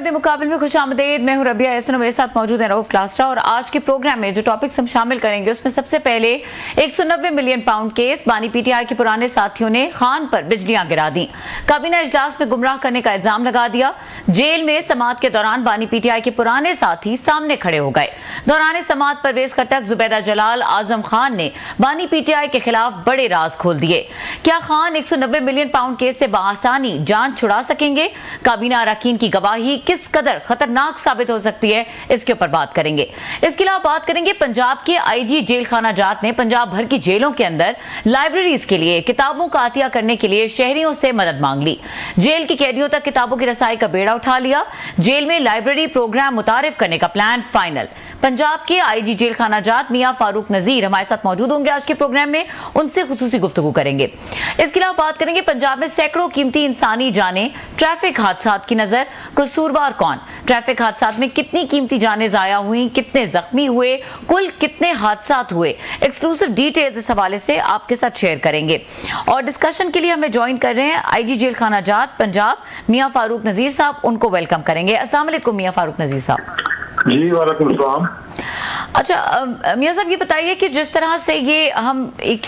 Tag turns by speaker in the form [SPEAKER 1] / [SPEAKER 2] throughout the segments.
[SPEAKER 1] मुकद्दे मुकाबले में खुशामदीद। मैं हूं रबिया एहसन, मेरे साथ मौजूद है रऊफ क्लास्ट्रा। और आज के प्रोग्राम में जो टॉपिक्स हम शामिल करेंगे उसमें सबसे पहले 190 मिलियन पाउंड केस, बानी पीटीआई के पुराने साथियों ने खान पर बिजलियां गिरा दी, काबीना इजलास में गुमराह करने का इल्जाम लगा दिया, जेल में समाअत के दौरान बानी पीटीआई के पुराने साथी सामने खड़े हो गए। दौरान समाअत परवेज खटक, जुबैदा जलाल, आजम खान ने बानी पीटीआई के खिलाफ बड़े राज खोल दिए। क्या खान 190 मिलियन पाउंड केस से बआसानी जान छुड़ा सकेंगे? काबीना अरकान की गवाही किस कदर खतरनाक साबित हो सकती है, इसके ऊपर बात करेंगे। इसके अलावा बात करेंगे पंजाब के आईजी जेल खाना जात ने पंजाब भर की जेलों के अंदर लाइब्रेरीज के लिए किताबों का अतिया करने के लिए शहरियों से मदद मांग ली। जेल के कैदियों तक किताबों की रसाई का बेड़ा उठा लिया। जेल में लाइब्रेरी प्रोग्राम मुतारिफ करने का प्लान फाइनल। पंजाब के आईजी जेल खाना जात मियां फारूक नजीर हमारे साथ मौजूद होंगे आज के प्रोग्राम में, उनसे खुसूसी गुफ्तगू करेंगे। इसके अलावा बात करेंगे पंजाब में सैकड़ों कीमती इंसानी जानें, ट्रैफिक हादसात की नजर, कसूरवार कौन, ट्रैफिक हादसात में कितनी कीमती जानें जाया हुई, कितने जख्मी हुए, कुल कितने हादसात हुए, एक्सक्लूसिव डिटेल्स इस हवाले से आपके साथ शेयर करेंगे। और डिस्कशन के लिए हमें ज्वाइन कर रहे हैं आईजी जेल खाना जात पंजाब मियां फारूक नजीर साहब, उनको वेलकम करेंगे। अस्सलाम वालेकुम मियां फारूक नजीर साहब।
[SPEAKER 2] जी वालेकुम सलाम।
[SPEAKER 1] अच्छा मियां साहब, ये बताइए कि जिस तरह से ये हम एक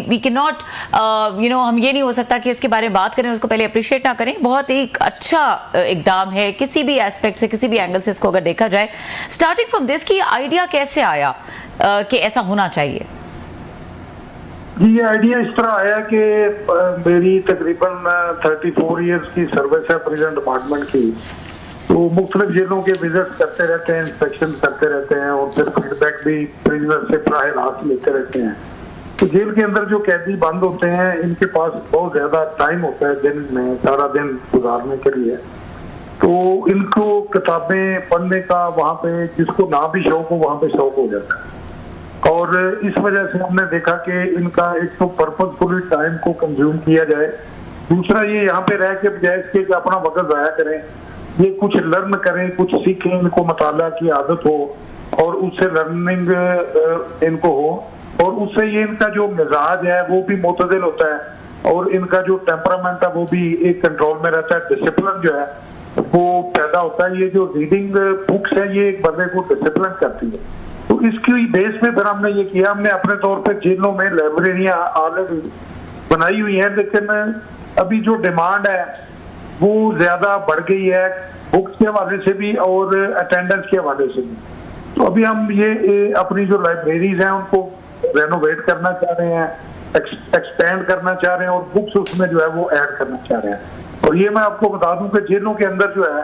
[SPEAKER 1] वी कैन नॉट हम ये नहीं हो सकता कि इसके बारे में बात करें उसको पहले अप्रिशिएट ना करें। बहुत एक अच्छा इकदाम है किसी भी एस्पेक्ट से, किसी भी एंगल से इसको अगर देखा जाए। स्टार्टिंग फ्रॉम दिस की आइडिया कैसे आया कि ऐसा होना चाहिए?
[SPEAKER 2] जी ये आइडिया इस तरह आया कि मेरी तकरीबन 34 इयर्स की सर्विस है प्रिजन डिपार्टमेंट की, तो मुख्तलिफ जेलों के विजिट करते रहते हैं, इंस्पेक्शन करते रहते हैं और फिर फीडबैक भी प्रिजनर से प्राय रास्त लेते रहते हैं। तो जेल के अंदर जो कैदी बंद होते हैं इनके पास बहुत ज्यादा टाइम होता है दिन में, सारा दिन गुजारने के लिए, तो इनको किताबें पढ़ने का वहाँ पे जिसको ना भी शौक हो वहाँ पे शौक हो जाता है। और इस वजह से हमने देखा कि इनका एक तो पर्पजफुली टाइम को कंज्यूम किया जाए, दूसरा ये यहाँ पे रह के बजाय इसके कि अपना वक्त जाया करें, ये कुछ लर्न करें, कुछ सीखें, इनको मताला की आदत हो और उससे लर्निंग इनको हो और उससे ये इनका जो मिजाज है वो भी मुतदिल होता है और इनका जो टेम्परामेंट है वो भी एक कंट्रोल में रहता है, डिसिप्लिन जो है वो पैदा होता है। ये जो रीडिंग बुक्स है ये एक बंदे को डिसिप्लिन करती है। तो इसकी बेस पे फिर हमने ये किया, हमने अपने तौर पर जेलों में लाइब्रेरियां ऑलरेडी बनाई हुई है, लेकिन अभी जो डिमांड है वो ज्यादा बढ़ गई है बुक्स के हवाले से भी और अटेंडेंस के हवाले से भी। तो अभी हम ये अपनी जो लाइब्रेरीज हैं उनको रेनोवेट करना चाह रहे हैं, एक्सपेंड करना चाह रहे हैं और बुक्स उसमें जो है वो ऐड करना चाह रहे हैं। और ये मैं आपको बता दूं कि जेलों के अंदर जो है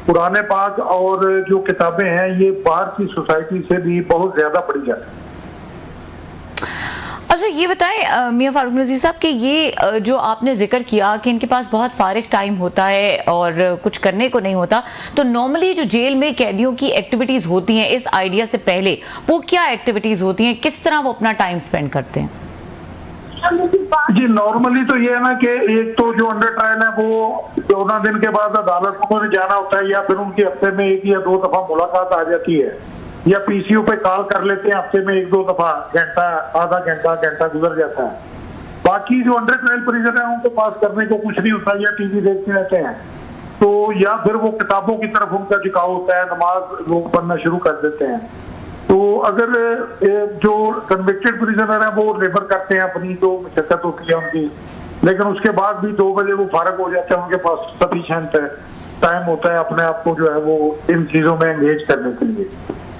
[SPEAKER 2] पुराने पाक और जो किताबें हैं ये बाहर की सोसाइटी से भी बहुत ज्यादा पढ़ी जाती है।
[SPEAKER 1] अच्छा ये बताएं मियां फारूक नजीर साहब कि ये जो आपने जिक्र किया कि इनके पास बहुत फारिग टाइम होता है और कुछ करने को नहीं होता, तो नॉर्मली जो जेल में कैदियों की एक्टिविटीज होती हैं इस आइडिया से पहले, वो क्या एक्टिविटीज होती हैं, किस तरह वो अपना टाइम स्पेंड करते हैं?
[SPEAKER 2] जी नॉर्मली तो ये है ना कि एक तो जो अंडर ट्रायल है वो 14 दिन के बाद अदालतों में जाना होता है या फिर उनकी हफ्ते में 1 या 2 दफा मुलाकात आ जाती है या पीसीओ पे कॉल कर लेते हैं हफ्ते में 1-2 दफा, घंटा आधा घंटा गुजर जाता है। बाकी जो अंडर ट्रायल प्रिजनर है उनको पास करने को कुछ नहीं होता या टीवी देखते रहते हैं, तो या फिर वो किताबों की तरफ उनका झुकाव होता है, नमाज लोग पढ़ना शुरू कर देते हैं। तो अगर जो कन्विक्टेड प्रिजनर है वो लेबर करते हैं, अपनी जो मशक्कत होती है उनकी, लेकिन उसके बाद भी 2 बजे वो फारग हो जाते हैं, उनके पास सफिशिएंट टाइम होता है अपने आप को जो है वो इन चीजों में एंगेज करने के लिए।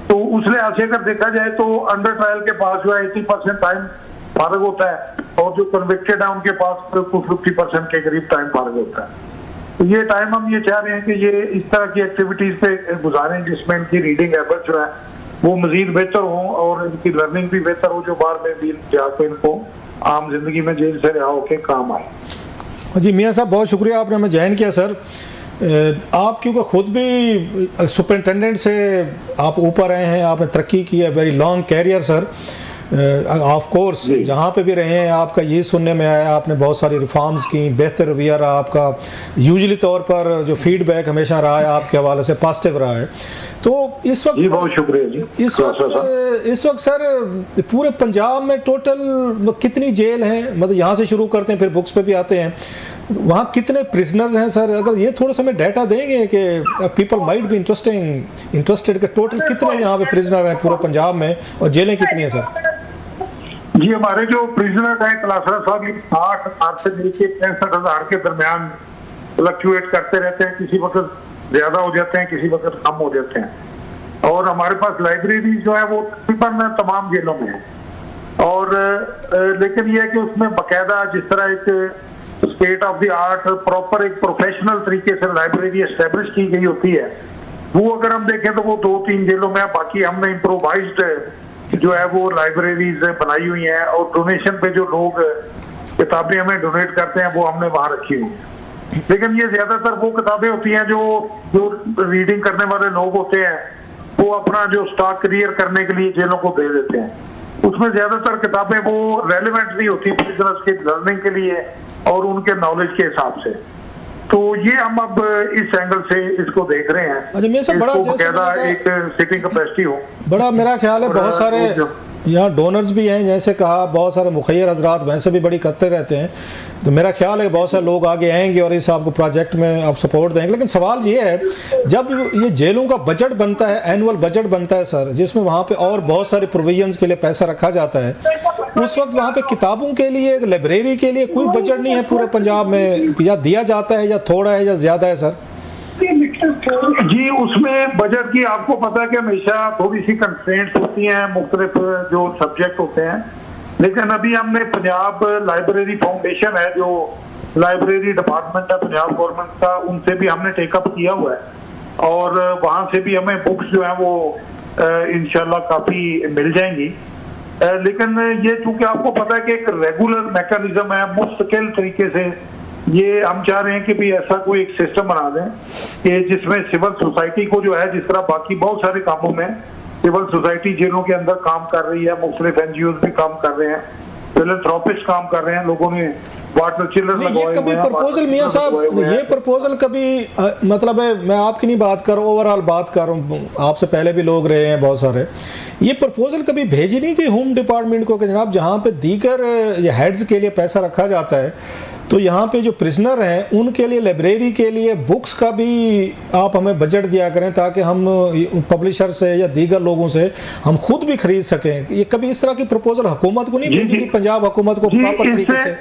[SPEAKER 2] तो उस लिहाज से अगर देखा जाए तो अंडर ट्रायल के पास जो है 80% टाइम फारग होता है और जो कन्विक्टेड है उनके पास कुछ 50% के करीब टाइम फारग होता है। तो ये टाइम हम ये चाह रहे हैं कि ये इस तरह की एक्टिविटीज पे गुजारें जिसमें इनकी रीडिंग हैबिट जो है वो मजीद बेहतर हो और इनकी लर्निंग भी बेहतर हो, जो बार में भी जाके इनको आम जिंदगी में जेल से रिहा होकर काम आए।
[SPEAKER 3] जी मियां साहब बहुत शुक्रिया, आपने हमें ज्वाइन किया। सर आप क्योंकि ख़ुद भी सुपरिटेंडेंट से आप ऊपर आए हैं, आपने तरक्की की है, very long career sir. Of course जहाँ पे भी रहे हैं आपका ये सुनने में आया आपने बहुत सारी रिफॉर्म्स की, बेहतर रवैया रहा आपका, यूजुअली तौर पर जो फीडबैक हमेशा रहा है आपके हवाले से पॉजिटिव रहा है। तो इस वक्त
[SPEAKER 2] बहुत शुक्रिया जी।
[SPEAKER 3] इस वक्त सर पूरे पंजाब में टोटल कितनी जेल हैं, मतलब यहाँ से शुरू करते हैं फिर बुक्स पे भी आते हैं, वहाँ कितने प्रिजनर्स हैं सर? अगर ये थोड़ा सा हमें डाटा देंगे कि पीपल माइट बी इंटरेस्टेड कि टोटल कितने यहाँ पे प्रिजनर हैं पूरे पंजाब में और जेलें कितनी हैं सर?
[SPEAKER 2] जी, हमारे जो प्रिजनर हैं कलासरा साहब 8 से लेके 65,000 के दरमियान फ्लक्चुएट करते रहते हैं। किसी वक्त ज्यादा हो जाते हैं, किसी वक्त कम हो जाते हैं। और हमारे पास लाइब्रेरी जो है वो तकरीबन तमाम जेलों में है। और लेकिन ये है कि उसमें बाकायदा जिस तरह एक state of the art proper एक प्रोफेशनल तरीके से लाइब्रेरी एस्टेब्लिश की गई होती है, वो अगर हम देखें तो वो 2-3 जेलों में है। बाकी हमने इम्प्रोवाइज्ड जो है वो लाइब्रेरीज बनाई हुई हैं और डोनेशन पे जो लोग किताबें हमें डोनेट करते हैं वो हमने वहां रखी हुई है। लेकिन ये ज्यादातर वो किताबें होती हैं जो रीडिंग करने वाले लोग होते हैं वो अपना जो स्टॉक क्लियर करने के लिए जेलों को दे देते हैं। उसमें ज्यादातर किताबें वो रेलेवेंट नहीं होती प्रिजनर्स के लर्निंग के लिए और उनके नॉलेज के हिसाब से। तो ये हम अब इस एंगल से इसको देख रहे हैं।
[SPEAKER 3] अच्छा, मेरे से बड़ा
[SPEAKER 2] एक सिटिंग कैपेसिटी हो
[SPEAKER 3] बड़ा मेरा ख्याल है बहुत सारे यहाँ डोनर्स भी हैं, जैसे कहा बहुत सारे मुखैर हजरात वैसे भी बड़ी करते रहते हैं। तो मेरा ख्याल है बहुत सारे लोग आगे आएंगे और इस आपको प्रोजेक्ट में आप सपोर्ट देंगे। लेकिन सवाल ये है, जब ये जेलों का बजट बनता है, एनुअल बजट बनता है सर, जिसमें वहाँ पे और बहुत सारे प्रोविजंस के लिए पैसा रखा जाता है, उस वक्त वहाँ पे किताबों के लिए, लाइब्रेरी के लिए कोई बजट नहीं है पूरे पंजाब में? या दिया जाता है या थोड़ा है या ज़्यादा है सर?
[SPEAKER 2] जी, उसमें बजट की आपको पता है कि हमेशा थोड़ी सी कंस्ट्रेंट्स होती हैं, मुख्तलिफ जो सब्जेक्ट होते हैं। लेकिन अभी हमने पंजाब लाइब्रेरी फाउंडेशन है, जो लाइब्रेरी डिपार्टमेंट है पंजाब गवर्नमेंट का, उनसे भी हमने टेकअप किया हुआ है और वहां से भी हमें बुक्स जो है वो इंशाल्लाह काफी मिल जाएंगी। लेकिन ये चूंकि आपको पता है कि एक रेगुलर मैकेनिज्म है, मुस्तकिल तरीके से ये हम चाह रहे हैं कि भी ऐसा कोई एक सिस्टम बना दें कि जिसमें सिविल सोसाइटी को जो है, जिस तरह बाकी बहुत सारे कामों में सिविल सोसाइटी जेलों के अंदर काम कर रही है, मुख्तलिफ एनजीओज भी काम कर रहे हैं, फिलैंथ्रोपिस्ट काम कर रहे हैं, लोगों ने वाटर चिल्ड्रन लगवाए हुए हैं।
[SPEAKER 3] कभी प्रपोजल मियां साहब, ये प्रपोजल कभी मतलब है, मैं आपकी नहीं बात कर रहा, ओवरऑल बात कर रहा हूँ, आपसे पहले भी लोग रहे हैं बहुत सारे, ये प्रपोजल कभी भेजी नहीं कि होम डिपार्टमेंट को कि जनाब जहाँ पे दीगर हेड्स के लिए पैसा रखा जाता है, तो यहाँ पे जो प्रिजनर हैं उनके लिए, लाइब्रेरी के लिए बुक्स का भी आप हमें बजट दिया करें ताकि हम पब्लिशर से या दीगर लोगों से हम खुद भी खरीद सकें। ये कभी इस तरह की प्रपोजल हुकूमत को नहीं भेजी कि पंजाब हुकूमत को प्रॉपर तरीके से?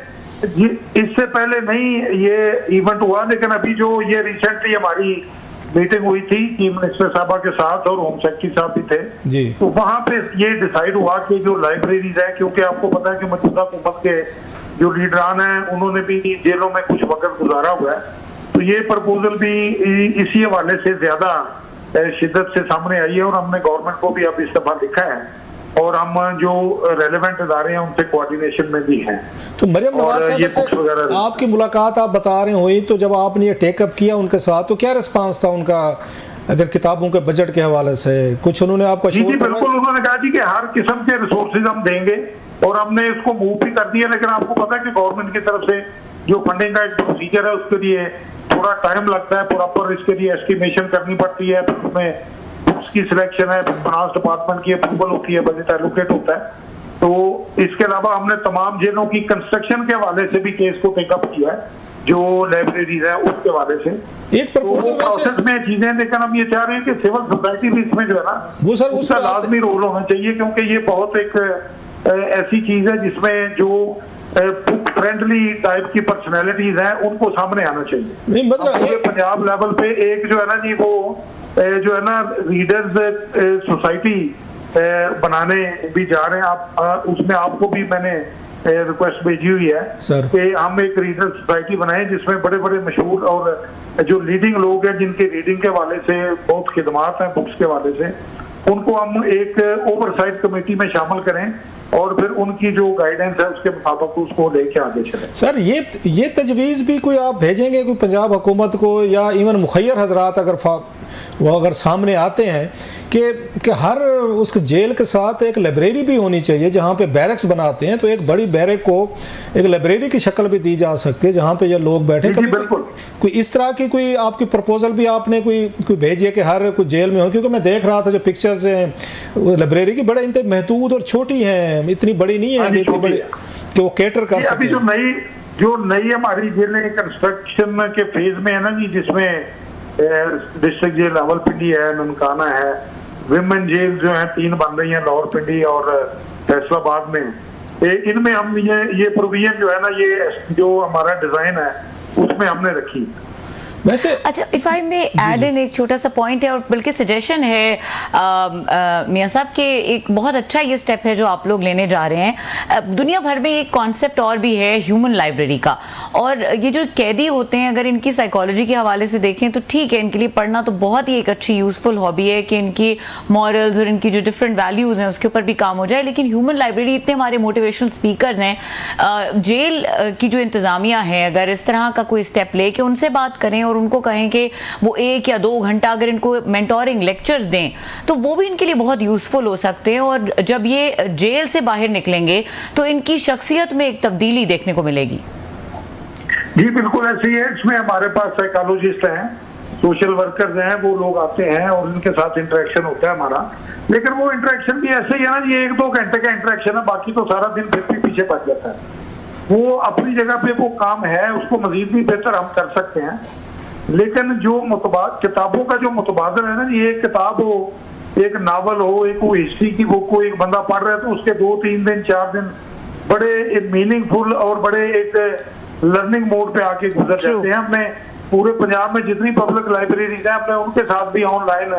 [SPEAKER 2] जी, इससे पहले नहीं ये इवेंट हुआ, लेकिन अभी जो ये रिसेंटली हमारी मीटिंग हुई थी चीफ मिनिस्टर साहबा के साथ और होम सेक्रेटरी साहब भी थे
[SPEAKER 3] जी,
[SPEAKER 2] तो वहाँ पे ये डिसाइड हुआ कि जो लाइब्रेरीज है, क्योंकि आपको पता है कि मौजूदा हुकूमत के जो लीडरान हैं उन्होंने भी जेलों में कुछ वक्त गुजारा हुआ है, तो ये प्रपोजल भी इसी हवाले से ज्यादा शिद्दत से सामने आई है और हमने गवर्नमेंट को भी अब इस दफा लिखा है और हम जो रेलेवेंट इदारे हैं उनसे कोऑर्डिनेशन में भी हैं।
[SPEAKER 3] तो मरियम नवाज साहब से आपकी मुलाकात आप बता रहे हुई, तो जब आपने ये टेकअप किया उनके साथ तो क्या रिस्पांस था उनका, अगर किताबों के बजट के हवाले से कुछ उन्होंने आपको?
[SPEAKER 2] जी बिल्कुल, उन्होंने कहा जी कि हर किस्म के रिसोर्सेज हम देंगे और हमने इसको मूव भी कर दिया। लेकिन आपको पता है कि गवर्नमेंट की तरफ से जो फंडिंग का एक प्रोसीजर है उसके लिए थोड़ा टाइम लगता है, प्रॉपर इसके लिए एस्टिमेशन करनी पड़ती है, उसमें बुक्स की सिलेक्शन है, फाइनेंस डिपार्टमेंट की अप्रूवल होती है, बजट एलोकेट होता है। तो इसके अलावा हमने तमाम जेलों की कंस्ट्रक्शन के हवाले से भी केस को टेकअप किया है, जो लाइब्रेरीज है उसके हवाले से
[SPEAKER 3] एक
[SPEAKER 2] प्रोसेस में चीजें। लेकिन हम ये चाह रहे हैं कि सिविल सोसाइटी भी इसमें जो है ना
[SPEAKER 3] वो सर
[SPEAKER 2] उसका लाजमी रोल होना चाहिए, क्योंकि ये बहुत एक ऐसी चीज है जिसमें जो बुक फ्रेंडली टाइप की पर्सनैलिटीज हैं उनको सामने आना चाहिए।
[SPEAKER 3] नहीं मतलब
[SPEAKER 2] पंजाब लेवल पे एक जो है ना जी वो जो है ना रीडर्स सोसाइटी बनाने भी जा रहे हैं। आप उसमें आपको भी मैंने रिक्वेस्ट भेजी हुई है कि हम एक रीडर सोसाइटी बनाएं जिसमें बड़े बड़े मशहूर और जो लीडिंग लोग हैं जिनके रीडिंग के हवाले से बहुत खिदमात हैं बुक्स के हवाले से, उनको हम एक ओवरसाइट कमेटी में शामिल करें और फिर उनकी जो गाइडेंस है उसके मुताबिक उसको लेके आगे चलें।
[SPEAKER 3] सर ये तजवीज़ भी कोई आप भेजेंगे कोई पंजाब हुकूमत को, या इवन मुखैर हजरात अगर सामने आते हैं कि हर उस जेल के साथ एक लाइब्रेरी भी होनी चाहिए, जहाँ पे बैरक्स बनाते हैं तो एक बड़ी बैरक को एक लाइब्रेरी की शक्ल भी दी जा सकती है जहाँ पे ये लोग बैठे। कोई इस तरह की कोई आपकी प्रपोजल भी आपने कोई भेजी है कि हर कोई जेल में हो? क्योंकि मैं देख रहा था जो पिक्चर्स हैं लाइब्रेरी की बड़े इंतहाई महदूद और छोटी हैं, इतनी बड़ी नहीं है इतनी बड़ी कि वो कैटर कर सके।
[SPEAKER 2] जो नई हमारी जेलें कंस्ट्रक्शन के फेज में है ना जी, जिसमें डिस्ट्रिक्ट जेल रावलपिंडी है, ननकाना है, विमेन जेल जो है 3 बन रही है लाहौरपिंडी और फैसलाबाद में, इनमें हम ये प्रोविजन जो है ना, ये जो हमारा डिजाइन है उसमें हमने रखी।
[SPEAKER 1] वैसे अच्छा, इफ आई में ऐड इन एक छोटा सा पॉइंट है और बल्कि सजेशन है मियां साहब के, एक बहुत अच्छा ये स्टेप है जो आप लोग लेने जा रहे हैं। दुनिया भर में एक कॉन्सेप्ट और भी है ह्यूमन लाइब्रेरी का, और ये जो कैदी होते हैं अगर इनकी साइकोलॉजी के हवाले से देखें तो ठीक है, इनके लिए पढ़ना तो बहुत ही एक अच्छी यूजफुल हॉबी है कि इनकी मॉरल्स और इनकी जो डिफरेंट वैल्यूज हैं उसके ऊपर भी काम हो जाए, लेकिन ह्यूमन लाइब्रेरी, इतने हमारे मोटिवेशनल स्पीकर्स हैं, जेल की जो इंतजामिया है अगर इस तरह का कोई स्टेप ले के उनसे बात करें और उनको कहें कि वो 1 या 2 घंटा अगर इनको मेंटोरिंग लेक्चर्स दें तो वो भी इनके लिए बहुत यूजफुल हो सकते हैं, और जब ये जेल से बाहर निकलेंगे तो इनकी शख्सियत में एक तब्दीली देखने को मिलेगी।
[SPEAKER 2] जी बिल्कुल ऐसे ही है। इसमें हमारे पास साइकोलॉजिस्ट हैं, सोशल वर्कर्स हैं, वो लोग आते हैं और उनके साथ इंटरेक्शन होता है हमारा, लेकिन वो इंटरेक्शन भी ऐसे ही है ना, ये 1-2 घंटे का इंटरेक्शन है, बाकी तो सारा दिन फिर भी पीछे पड़ जाता है। वो अपनी जगह पे वो काम है, उसको मजीद भी बेहतर हम कर सकते हैं, लेकिन जो किताबों का जो मुतबादल है ना, ये एक किताब हो, एक नावल हो, एक वो हिस्ट्री की बुक को एक बंदा पढ़ रहा है तो उसके 2-3 दिन 4 दिन बड़े मीनिंगफुल और बड़े एक लर्निंग मोड पे आके गुजर जाते हैं। हमने पूरे पंजाब में जितनी पब्लिक लाइब्रेरीज है, हमने उनके साथ भी ऑनलाइन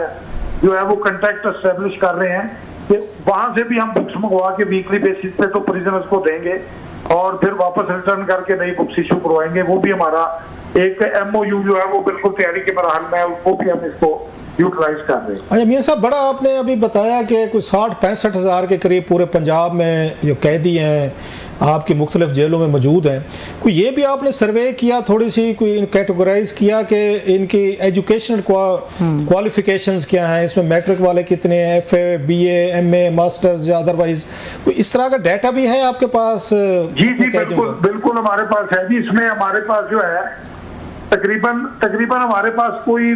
[SPEAKER 2] जो है वो कंटेक्ट एस्टेब्लिश कर रहे हैं कि वहां से भी हम बुक्स मंगवा के वीकली बेसिस पे तो प्रिजनर्स को देंगे और फिर वापस रिटर्न करके नई बुक्स इशू करवाएंगे। वो भी हमारा एक MOU जो है वो बिल्कुल तैयारी के मरहल में है, उसको भी हम इसको यूटिलाइज कर रहे हैं।
[SPEAKER 3] अच्छा मियां साहब, बड़ा आपने अभी बताया कि कुछ 60-65 हज़ार के करीब पूरे पंजाब में जो कैदी हैं आपकी मुख्तलिफ जेलों में मौजूद हैं। कोई ये भी आपने सर्वे किया, थोड़ी सी कोई कैटेगराइज किया कि इनकी एजुकेशनल क्वालिफिकेशंस क्या हैं, इसमें मैट्रिक वाले कितने हैं, FA BA MA मास्टर्स या अदरवाइज, कोई इस तरह का डाटा भी है आपके पास?
[SPEAKER 2] जी बिल्कुल हमारे पास है जी। इसमें हमारे पास जो है तकरीबन हमारे पास कोई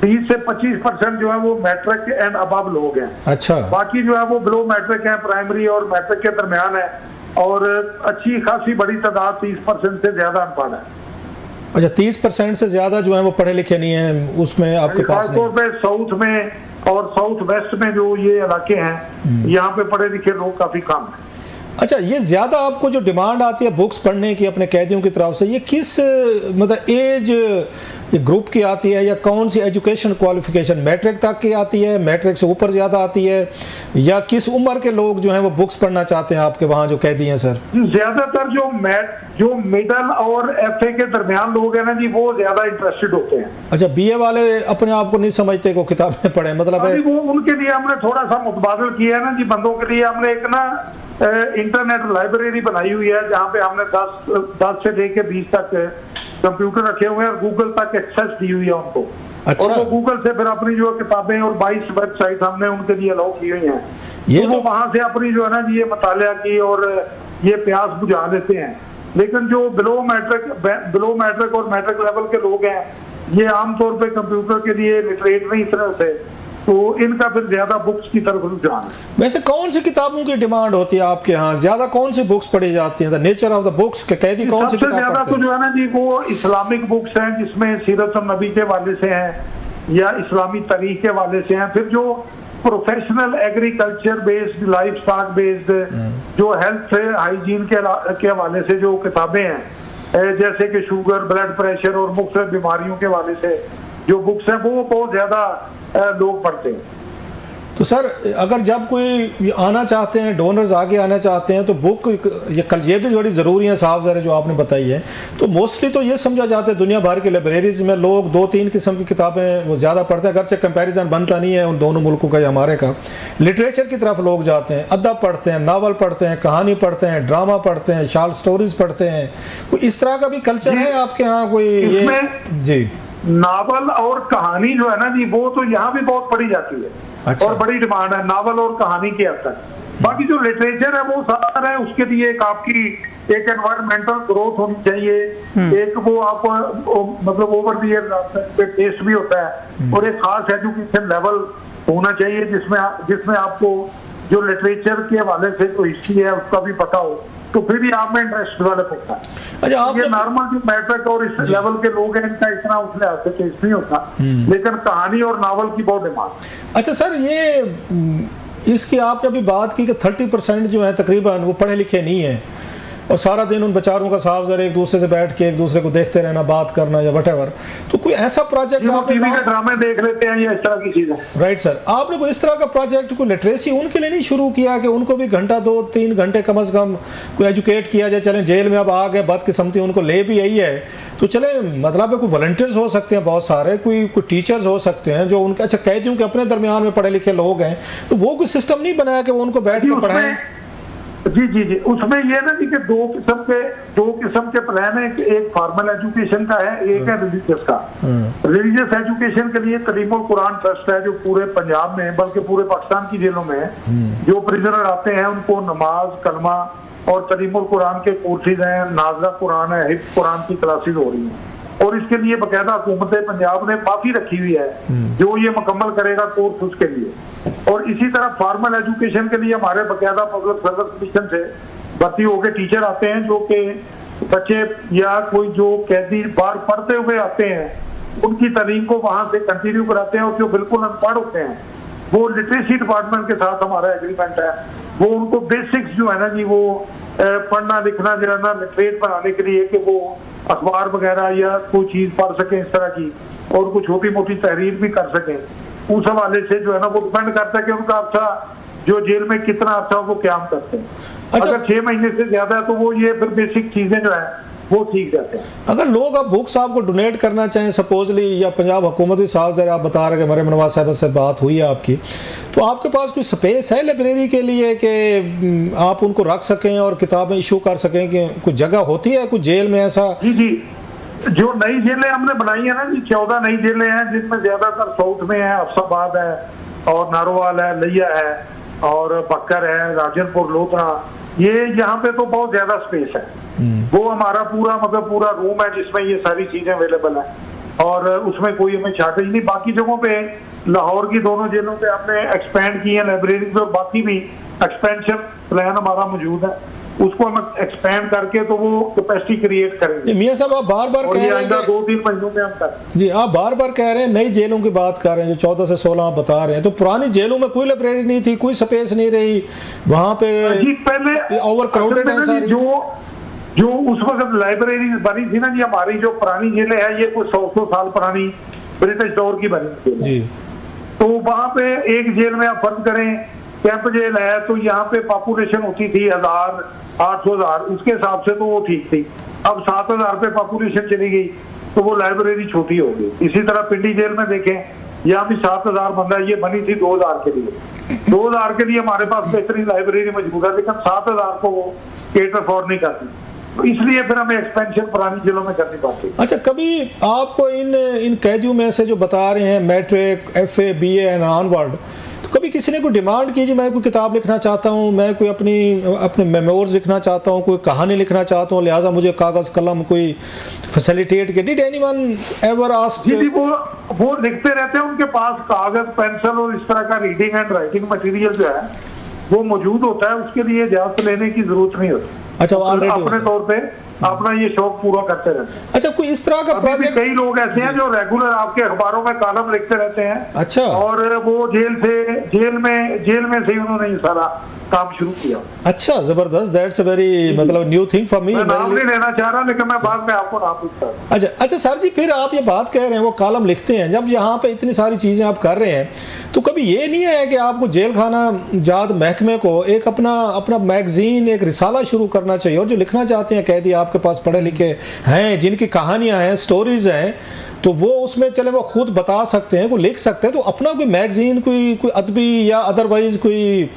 [SPEAKER 2] 20 से 25% जो है वो मैट्रिक एंड अबव लोग हैं। अच्छा, बाकी जो है वो बिलो मैट्रिक है, प्राइमरी और मैट्रिक के दरमियान है, और अच्छी खासी बड़ी तादाद 30% से ज्यादा अनपढ़ है।
[SPEAKER 3] अच्छा, 30% से ज्यादा जो है वो पढ़े लिखे नहीं है, उसमें आपके पास
[SPEAKER 2] खासतौर पे साउथ में और साउथ वेस्ट में जो ये इलाके हैं, यहाँ पे पढ़े लिखे लोग काफी कम है।
[SPEAKER 3] अच्छा, ये ज्यादा आपको जो डिमांड आती है बुक्स पढ़ने की अपने कैदियों की तरफ से, ये किस मतलब एज ग्रुप की आती है, या कौन सी एजुकेशन क्वालिफिकेशन, मैट्रिक तक की आती है, मैट्रिक से ऊपर ज्यादा आती है, या किस उम्र के लोग जो हैं वो बुक्स पढ़ना चाहते हैं आपके वहाँ जो कैदी हैं? सर
[SPEAKER 2] ज्यादातर जो मिडल और FA के दरमियान लोग हैं ना जी, वो ज्यादा इंटरेस्टेड होते हैं।
[SPEAKER 3] अच्छा, BA वाले अपने आप को नहीं समझते को किताबें पढ़े, मतलब है
[SPEAKER 2] वो उनके लिए हमने थोड़ा सा मुतबादल किया है ना जी। बंदों के लिए हमने एक ना इंटरनेट लाइब्रेरी बनाई हुई है, जहाँ पे हमने 10 से लेके 20 तक कंप्यूटर रखे हुए हैं और गूगल तक एक्सेस दी हुई है उनको। अच्छा। और वो गूगल से फिर अपनी जो किताबें और 22 वेबसाइट हमने उनके लिए अलाउ की हुई हैं, ये तो वो वहां से अपनी जो है ना ये मुतालिया की और ये प्यास बुझा लेते हैं। लेकिन जो बिलो मैट्रिक और मैट्रिक लेवल के लोग हैं, ये आमतौर पे कंप्यूटर के लिए लिटरेट नहीं इस तरह से, तो इनका फिर ज्यादा बुक्स की तरफ रुझान है।
[SPEAKER 3] वैसे कौन सी किताबों की डिमांड होती है आपके यहाँ, ज्यादा कौन सी बुक्स पढ़ी जाती हैं? The nature of the books के कैदी कौन सी किताब पढ़ते हैं?
[SPEAKER 2] ज्यादा तो जो है ना जी वो इस्लामिक बुक्स हैं, जिसमें सीरत नबी के हवाले से हैं या इस्लामी तारीख के हवाले से हैं। फिर जो professional agriculture based, life stock based, जो हेल्थ हाइजीन के हवाले से जो किताबें हैं, जैसे कि शुगर, ब्लड प्रेशर और मुख्तलिफ बीमारियों के हवाले से जो बुक्स हैं, वो बहुत ज्यादा लोग पढ़ते हैं।
[SPEAKER 3] तो सर, अगर जब कोई आना चाहते हैं, डोनर्स आगे आना चाहते हैं, तो बुक ये भी बड़ी ज़रूरी है साफ ज़रा जो आपने बताई है। तो मोस्टली तो ये समझा जाता है दुनिया भर की लाइब्रेरीज में लोग 2-3 किस्म की किताबें वो ज़्यादा पढ़ते हैं, अगरचे कंपैरिजन बनता नहीं है उन दोनों मुल्कों का या हमारे का। लिटरेचर की तरफ लोग जाते हैं, अदब पढ़ते हैं, नावल पढ़ते हैं, कहानी पढ़ते हैं, ड्रामा पढ़ते हैं, शॉर्ट स्टोरीज पढ़ते हैं। कोई इस तरह का भी कल्चर है आपके यहाँ कोई? ये जी,
[SPEAKER 2] नावल और कहानी जो है ना जी, वो तो यहाँ भी बहुत पढ़ी जाती है। अच्छा। और बड़ी डिमांड है नावल और कहानी के हद तक। बाकी जो लिटरेचर है वो सारा है, उसके लिए एक आपकी एक एनवायरमेंटल ग्रोथ होनी चाहिए, एक वो आपको मतलब ओवर द ईयर टेस्ट भी होता है, और एक खास एजुकेशन लेवल होना चाहिए जिसमें आपको जो लिटरेचर के हवाले से जो हिस्ट्री है उसका भी पता हो, तो फिर ये आप में इंटरेस्ट डेवलप होता है।
[SPEAKER 3] अच्छा, आप
[SPEAKER 2] ये नॉर्मल जो मैट्रिक और इस लेवल के लोग हैं इनका इतना उस लिहाज से केस नहीं होता, लेकिन कहानी और नावल की बहुत डिमांड।
[SPEAKER 3] अच्छा सर, ये इसकी आपने अभी बात की कि 30% जो है तकरीबन वो पढ़े लिखे नहीं है और सारा दिन उन बेचारों का साफ जरा एक दूसरे से बैठ के एक दूसरे को देखते रहना, बात करना या व्हाटएवर, तो कोई ऐसा प्रोजेक्ट
[SPEAKER 2] टीवी के ड्रामे देख लेते हैं या इस तरह की चीजें।
[SPEAKER 3] राइट सर, आपने कोई इस तरह का प्रोजेक्ट कोई लिटरेसी उनके लिए नहीं शुरू किया कि उनको भी घंटा 2-3 घंटे कम से कम कोई एजुकेट किया जाए? चलें जेल में अब आ गए, बदकिस्मती उनको ले भी यही है, तो चले मतलब कोई वॉलंटियर्स हो सकते हैं बहुत सारे, कोई टीचर्स हो सकते हैं जो उनके अच्छा कैदियों के अपने दरमियान में पढ़े लिखे लोग हैं, तो वो कोई सिस्टम नहीं बनाया कि वो उनको बैठ के पढ़ाएं?
[SPEAKER 2] जी, उसमें ये ना जी कि दो किस्म के प्लान है। एक फॉर्मल एजुकेशन का है, एक है रिलीजियस का। रिलीजियस एजुकेशन के लिए करीमुल कुरान ट्रस्ट है जो पूरे पंजाब में बल्कि पूरे पाकिस्तान की जेलों में है। जो प्रिजनर आते हैं उनको नमाज, कलमा और करीमुल कुरान के कोर्सेज हैं, नाज़िला कुरान है, हिफ्ज़ कुरान की क्लासेज हो रही हैं और इसके लिए बाकायदा हुकूमत पंजाब ने माफी रखी हुई है जो ये मुकम्मल करेगा कोर्स उसके लिए। और इसी तरह फॉर्मल एजुकेशन के लिए हमारे बाकायदा पब्लिक सर्विस कमीशन से भर्ती होकर टीचर आते हैं जो कि बच्चे या कोई जो कैदी बाहर पढ़ते हुए आते हैं उनकी तालीम को वहां से कंटिन्यू कराते हैं और जो बिल्कुल अनपढ़ होते हैं वो लिटरेसी डिपार्टमेंट के साथ हमारा एग्रीमेंट है, वो उनको बेसिक्स जो है ना जी वो पढ़ना लिखना जो है ना लिटरेट बनाने के लिए कि वो अखबार वगैरह या कोई चीज पढ़ सके इस तरह की और कुछ छोटी मोटी तहरीर भी कर सके, उस हवाले से जो है ना वो डिपेंड करता है कि उनका अर्सा जो जेल में कितना अर्सा वो क्या करते हैं।
[SPEAKER 3] अच्छा,
[SPEAKER 2] अगर 6 महीने से ज्यादा है तो वो ये फिर बेसिक चीजें जो है वो सीख जाते हैं।
[SPEAKER 3] अगर लोग अब बुक साहब को डोनेट करना चाहें सपोजली, या पंजाब हुकूमत भी साहब जरा आप बता रहे हैं मरियम नवाज साहब से बात हुई है आपकी, तो आपके पास कोई स्पेस है लाइब्रेरी के लिए कि आप उनको रख सकें और किताबें इशू कर सकें? कि कोई जगह होती है कुछ जेल में ऐसा?
[SPEAKER 2] जी, जो नई जेलें हमने बनाई है ना जी, 14 नई जेलें हैं जिनमें ज्यादातर साउथ में है, अफसाबाद है और नारोवाल है, लिया है और बकर है, राजनपुर, लोधरा, ये यहाँ पे तो बहुत ज्यादा स्पेस है। वो हमारा पूरा मतलब पूरा रूम है जिसमें ये सारी चीजें अवेलेबल है और उसमें कोई हमें शॉर्टेज नहीं। बाकी जगहों पे लाहौर की दोनों जेलों पे हमने एक्सपेंड की है लाइब्रेरी पे, बाकी भी एक्सपेंशन प्लान हमारा मौजूद है, उसको हम एक्सपेंड करके तो वो कैपेसिटी क्रिएट करेंगे।
[SPEAKER 3] मियां साहब आप बार बार कह रहे हैं
[SPEAKER 2] 2-3 महीनों में हम कर
[SPEAKER 3] जी, आप बार बार कह रहे हैं नई जेलों की बात कर रहे हैं जो 14 से 16 आप बता रहे हैं, तो पुरानी जेलों में कोई लाइब्रेरी नहीं थी, कोई स्पेस नहीं रही वहां पे
[SPEAKER 2] जी। पहले
[SPEAKER 3] ओवर क्राउडेड है सारी।
[SPEAKER 2] जो उस वक्त लाइब्रेरी बनी थी ना जी, हमारी जो पुरानी जेलें हैं ये कुछ 100 साल पुरानी ब्रिटिश दौर की बनी थी, तो वहां पे एक जेल में आप फर्ज करें कैंप जेल है तो यहाँ पे पॉपुलेशन होती थी 1000-800,000, उसके हिसाब से तो वो ठीक थी। अब 7000 पे पॉपुलेशन चली गई तो वो लाइब्रेरी छोटी हो गई। इसी तरह पिंडी जेल में देखें यहाँ भी 7000 बंदा, ये बनी थी 2000 के लिए। 2000 के लिए हमारे पास बेहतरीन लाइब्रेरी मौजूद है, लेकिन 7000 को वो केटर फॉर नहीं करती, तो इसलिए फिर हमें एक्सपेंशन पुरानी जेलों में करनी पड़ती।
[SPEAKER 3] अच्छा, कभी आपको इन कैदियों में से जो बता रहे हैं matric, FA, BA and onward, तो कभी किसी ने कोई डिमांड की जी मैं कोई किताब लिखना चाहता हूँ, मैं कोई अपने मेमोर्स लिखना चाहता हूँ, कोई कहानी लिखना चाहता हूँ, लिहाजा मुझे कागज कलम कोई फैसिलिटेट के? Did anyone ever ask?
[SPEAKER 2] जी, वो लिखते रहते हैं, उनके पास कागज, पेंसिल और इस तरह का रीडिंग एंड राइटिंग मटेरियल जो है वो मौजूद होता है, उसके लिए इजाजत लेने की जरूरत नहीं होती।
[SPEAKER 3] अच्छा,
[SPEAKER 2] अपने तौर पे अपना ये शौक पूरा करते रहते हैं।
[SPEAKER 3] अच्छा, कोई इस तरह का प्रोजेक्ट?
[SPEAKER 2] कई लोग ऐसे हैं जो रेगुलर आपके अखबारों में कॉलम लिखते रहते हैं।
[SPEAKER 3] अच्छा,
[SPEAKER 2] और वो जेल में से उन्होंने ये सारा काम शुरू किया।
[SPEAKER 3] अच्छा, जबरदस्त, दैट्स अ वेरी मतलब न्यू थिंग फॉर मी।
[SPEAKER 2] मैं नाम नहीं लेना चाह रहा, लेकिन मैं बाद में आपको नाम पूछता।
[SPEAKER 3] अच्छा सर जी, फिर आप ये बात कह रहे हैं वो कॉलम लिखते हैं, जब यहाँ पे इतनी सारी चीजें आप कर रहे हैं तो कभी ये नहीं है कि आपको जेल खाना जात महकमे को एक अपना मैगजीन, एक रिसाला शुरू करना चाहिए, और जो लिखना चाहते हैं कैदी आपके पास पढ़े लिखे हैं, जिनकी कहानियां हैं, स्टोरीज हैं, तो वो उसमें चले वो खुद बता सकते हैं, वो लिख सकते हैं, तो अपना कोई मैगजीन, कोई अदबी या अदरवाइज कोई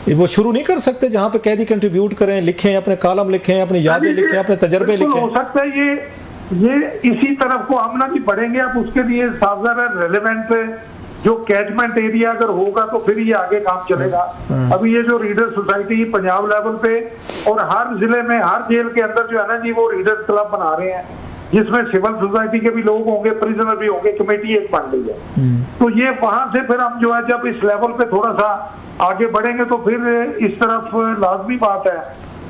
[SPEAKER 3] वो शुरू नहीं कर सकते जहाँ पे कैदी कंट्रीब्यूट करें, लिखें, अपने कॉलम लिखें, अपनी यादें लिखें, अपने तजर्बे लिखें?
[SPEAKER 2] हो सकता है ये इसी तरफ को हम ना भी बढ़ेंगे। अब उसके लिए रेलेवेंट जो कैचमेंट एरिया अगर होगा तो फिर ये आगे काम चलेगा। अभी ये जो रीडर सोसाइटी पंजाब लेवल पे और हर जिले में हर जेल के अंदर जो है ना जी वो रीडर क्लब बना रहे हैं, जिसमें सिविल सोसाइटी के भी लोग होंगे, प्रिजनर भी होंगे, कमेटी एक बन रही है। तो ये वहां से फिर हम जो है जब इस लेवल पे थोड़ा सा आगे बढ़ेंगे तो फिर इस तरफ लाजमी बात है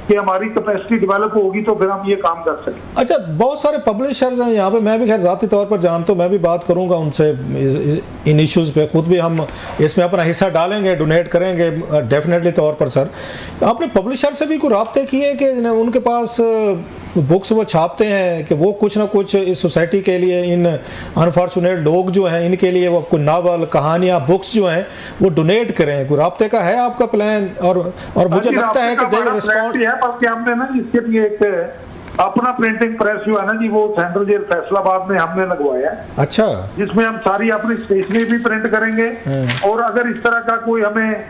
[SPEAKER 2] कि हमारी कैपेसिटी डेवलप होगी तो फिर हम ये काम कर सकें।
[SPEAKER 3] अच्छा, बहुत सारे पब्लिशर्स हैं यहाँ पे, मैं भी खैर ज़ाती तौर पर जानता हूँ, मैं भी बात करूँगा उनसे इन इश्यूज़ पे, खुद भी हम इसमें अपना हिस्सा डालेंगे, डोनेट करेंगे डेफिनेटली तौर पर। सर, आपने पब्लिशर से भी कोई राब्ते किए कि उनके पास बुक्स वो छापते हैं कि वो कुछ ना कुछ इस सोसाइटी के लिए, इन अनफॉर्चुनेट लोग जो हैं इनके लिए वो कोई नावल, कहानियाँ, बुक्स जो हैं वो डोनेट करें? कोई राब्ते का है आपका प्लान? और मुझे लगता है कि देंगे रिस्पॉन्स
[SPEAKER 2] है, बल्कि हमने ना इसके लिए एक अपना प्रिंटिंग प्रेस जो है ना जी, वो सेंट्रल जेल फैसलाबाद में हमने लगवाया है।
[SPEAKER 3] अच्छा,
[SPEAKER 2] जिसमें हम सारी अपनी स्टेशनरी भी प्रिंट करेंगे, और अगर इस तरह का कोई हमें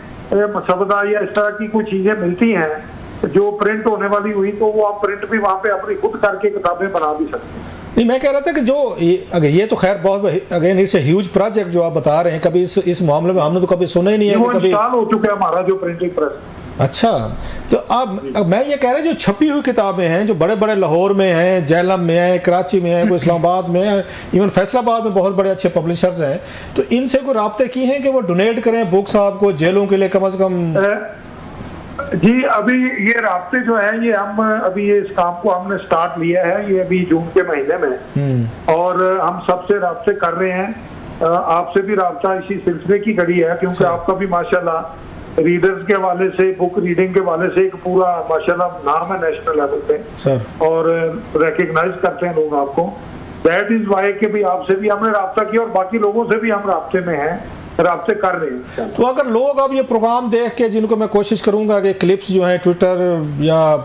[SPEAKER 2] मसवदा या इस तरह की कोई चीजें मिलती हैं जो प्रिंट होने वाली हुई, तो वो हम प्रिंट भी वहाँ पे अपनी खुद करके किताबें बना भी सकते हैं।
[SPEAKER 3] नहीं, मैं कह रहा था कि जो ये तो खैर बहुत again it's a huge project जो आप बता रहे हैं, कभी इस मामले में हमने तो कभी सुना ही नहीं है।
[SPEAKER 2] कभी साल हो चुका है हमारा जो प्रिंटिंग प्रेस।
[SPEAKER 3] अच्छा, तो अब मैं ये कह रहा हूँ जो छपी हुई किताबें हैं, जो बड़े बड़े लाहौर में हैं, जहलम में है, कराची में है, कोई इस्लामाबाद में है, इवन फैसलाबाद में बहुत बड़े अच्छे पब्लिशर्स हैं, तो इनसे कोई राब्ते किए हैं कि वो डोनेट करें बुक्स आपको जेलों के लिए कम से कम?
[SPEAKER 2] जी, अभी ये राब्ते जो है ये हम अभी ये इस काम को हमने स्टार्ट लिया है, ये अभी जून के महीने में, और हम सबसे राब्ते कर रहे हैं। आपसे भी राब्ता इसी सिलसिले की कड़ी है, क्योंकि आपका भी माशाल्लाह रीडर्स के हवाले से, बुक रीडिंग के हवाले से एक पूरा माशाल्लाह नाम है नेशनल लेवल पे, और रिकग्नाइज करते हैं लोग आपको। दैट इज वाई के भी आपसे भी हमने राब्ता किया, और बाकी लोगों से भी हम राब्ते में हैं, राब्ते कर रहे हैं।
[SPEAKER 3] तो अगर लोग अब ये प्रोग्राम देख के, जिनको मैं कोशिश करूंगा कि क्लिप्स जो हैं ट्विटर या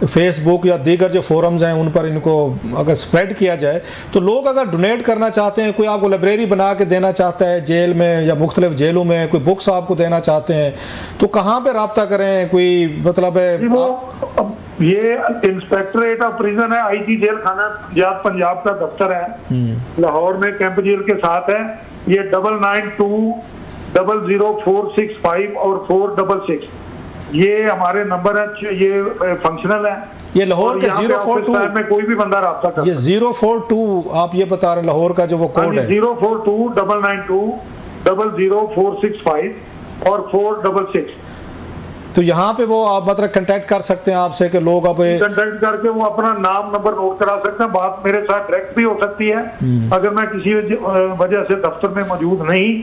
[SPEAKER 3] फेसबुक या दीगर जो फोरम्स हैं उन पर इनको अगर स्प्रेड किया जाए, तो लोग अगर डोनेट करना चाहते हैं, कोई आपको लाइब्रेरी बना के देना चाहता है जेल में या मुख्तलिफ जेलों में, कोई बुक्स आपको देना चाहते हैं, तो कहाँ पे राब्ता करें? कोई मतलब है
[SPEAKER 2] वो ये इंस्पेक्टरेट ऑफ प्रिजन है, आईजी जेल खाना पंजाब का दफ्तर है लाहौर में, कैंप जेल के साथ है। ये 99200465 और 466 ये हमारे नंबर है, ये फंक्शनल है।
[SPEAKER 3] ये लाहौर के 042
[SPEAKER 2] में कोई भी बंदा राब्ता कर,
[SPEAKER 3] ये 042 आप ये बता रहे हैं लाहौर का जो वो कोड है?
[SPEAKER 2] 04299200465 और 466।
[SPEAKER 3] तो यहाँ पे वो आप मतलब कांटेक्ट कर सकते हैं आपसे कि लोग अब
[SPEAKER 2] कांटेक्ट करके वो अपना नाम नंबर नोट करा सकते हैं। बात मेरे साथ डायरेक्ट भी हो सकती है, अगर मैं किसी वजह से दफ्तर में मौजूद नहीं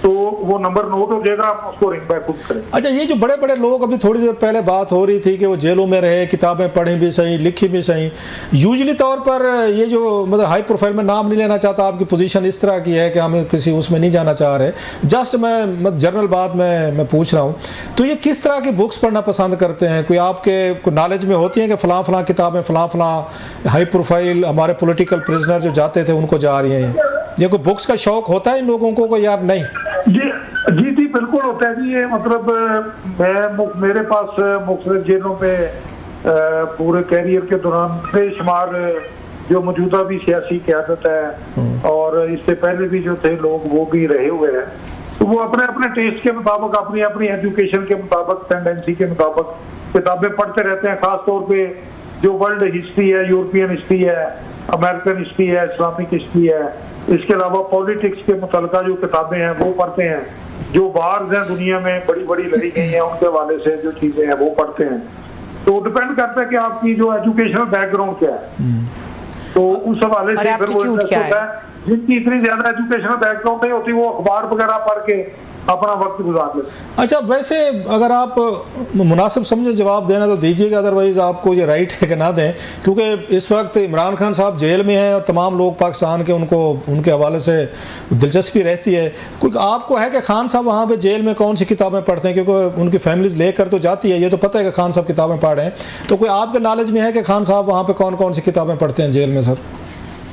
[SPEAKER 2] तो वो नंबर नोट हो जाएगा, आप उसको रिंग बैक करें।
[SPEAKER 3] अच्छा, ये जो बड़े बड़े लोग, अभी थोड़ी देर पहले बात हो रही थी कि वो जेलों में रहे, किताबें पढ़ी भी सही, लिखी भी सही, यूजली तौर पर ये जो मतलब हाई प्रोफाइल में नाम नहीं लेना चाहता, आपकी पोजीशन इस तरह की है कि हम किसी उसमें नहीं जाना चाह रहे, जस्ट मैं जनरल बात मैं पूछ रहा हूँ, तो ये किस तरह की बुक्स पढ़ना पसंद करते हैं? कोई आपके नॉलेज में होती है कि फ़लाँ फ़लाँ किताबें फ़लाँ हाई प्रोफाइल हमारे पॉलिटिकल प्रिजनर जो जाते थे उनको जा रही हैं? ये कोई बुक्स का शौक होता है इन लोगों को यार नहीं?
[SPEAKER 2] जी बिल्कुल होता है जी। ये मतलब मेरे पास मुख्तलिफ जेलों पे पूरे कैरियर के दौरान बेशुमार जो मौजूदा भी सियासी क़यादत है और इससे पहले भी जो थे लोग वो भी रहे हुए हैं, तो वो अपने अपने टेस्ट के मुताबिक, अपनी अपनी एजुकेशन के मुताबिक, टेंडेंसी के मुताबिक किताबें पढ़ते रहते हैं। खास तौर पे जो वर्ल्ड हिस्ट्री है, यूरोपियन हिस्ट्री है, अमेरिकन हिस्ट्री है, इस्लामिक हिस्ट्री है, इसके अलावा पॉलिटिक्स के मुतल्लिका जो किताबें हैं वो पढ़ते हैं। जो वार्स हैं दुनिया में बड़ी बड़ी लड़ी गई हैं उनके हवाले से जो चीजें हैं वो पढ़ते हैं। तो डिपेंड करता है कि आपकी जो एजुकेशनल बैकग्राउंड क्या है, तो उस हवाले से फिर वो इंटरेस्ट होता है। जिनकी इतनी ज्यादा एजुकेशनल बैकग्राउंड नहीं होती वो अखबार वगैरह पढ़ के अपना वक्त गुजार लेते।
[SPEAKER 3] अच्छा, वैसे अगर आप मुनासिब समझे जवाब देना तो दीजिएगा, अदरवाइज़ आपको ये राइट है कि ना दें, क्योंकि इस वक्त इमरान खान साहब जेल में हैं और तमाम लोग पाकिस्तान के उनको उनके हवाले से दिलचस्पी रहती है। क्योंकि आपको है कि खान साहब वहाँ पे जेल में कौन सी किताबें पढ़ते हैं, क्योंकि उनकी फैमिलीज लेकर तो जाती है, ये तो पता है कि खान साहब किताबें पढ़ रहे हैं, तो कोई आपके नॉलेज में है कि खान साहब वहाँ पर कौन कौन सी किताबें पढ़ते हैं जेल में? सर,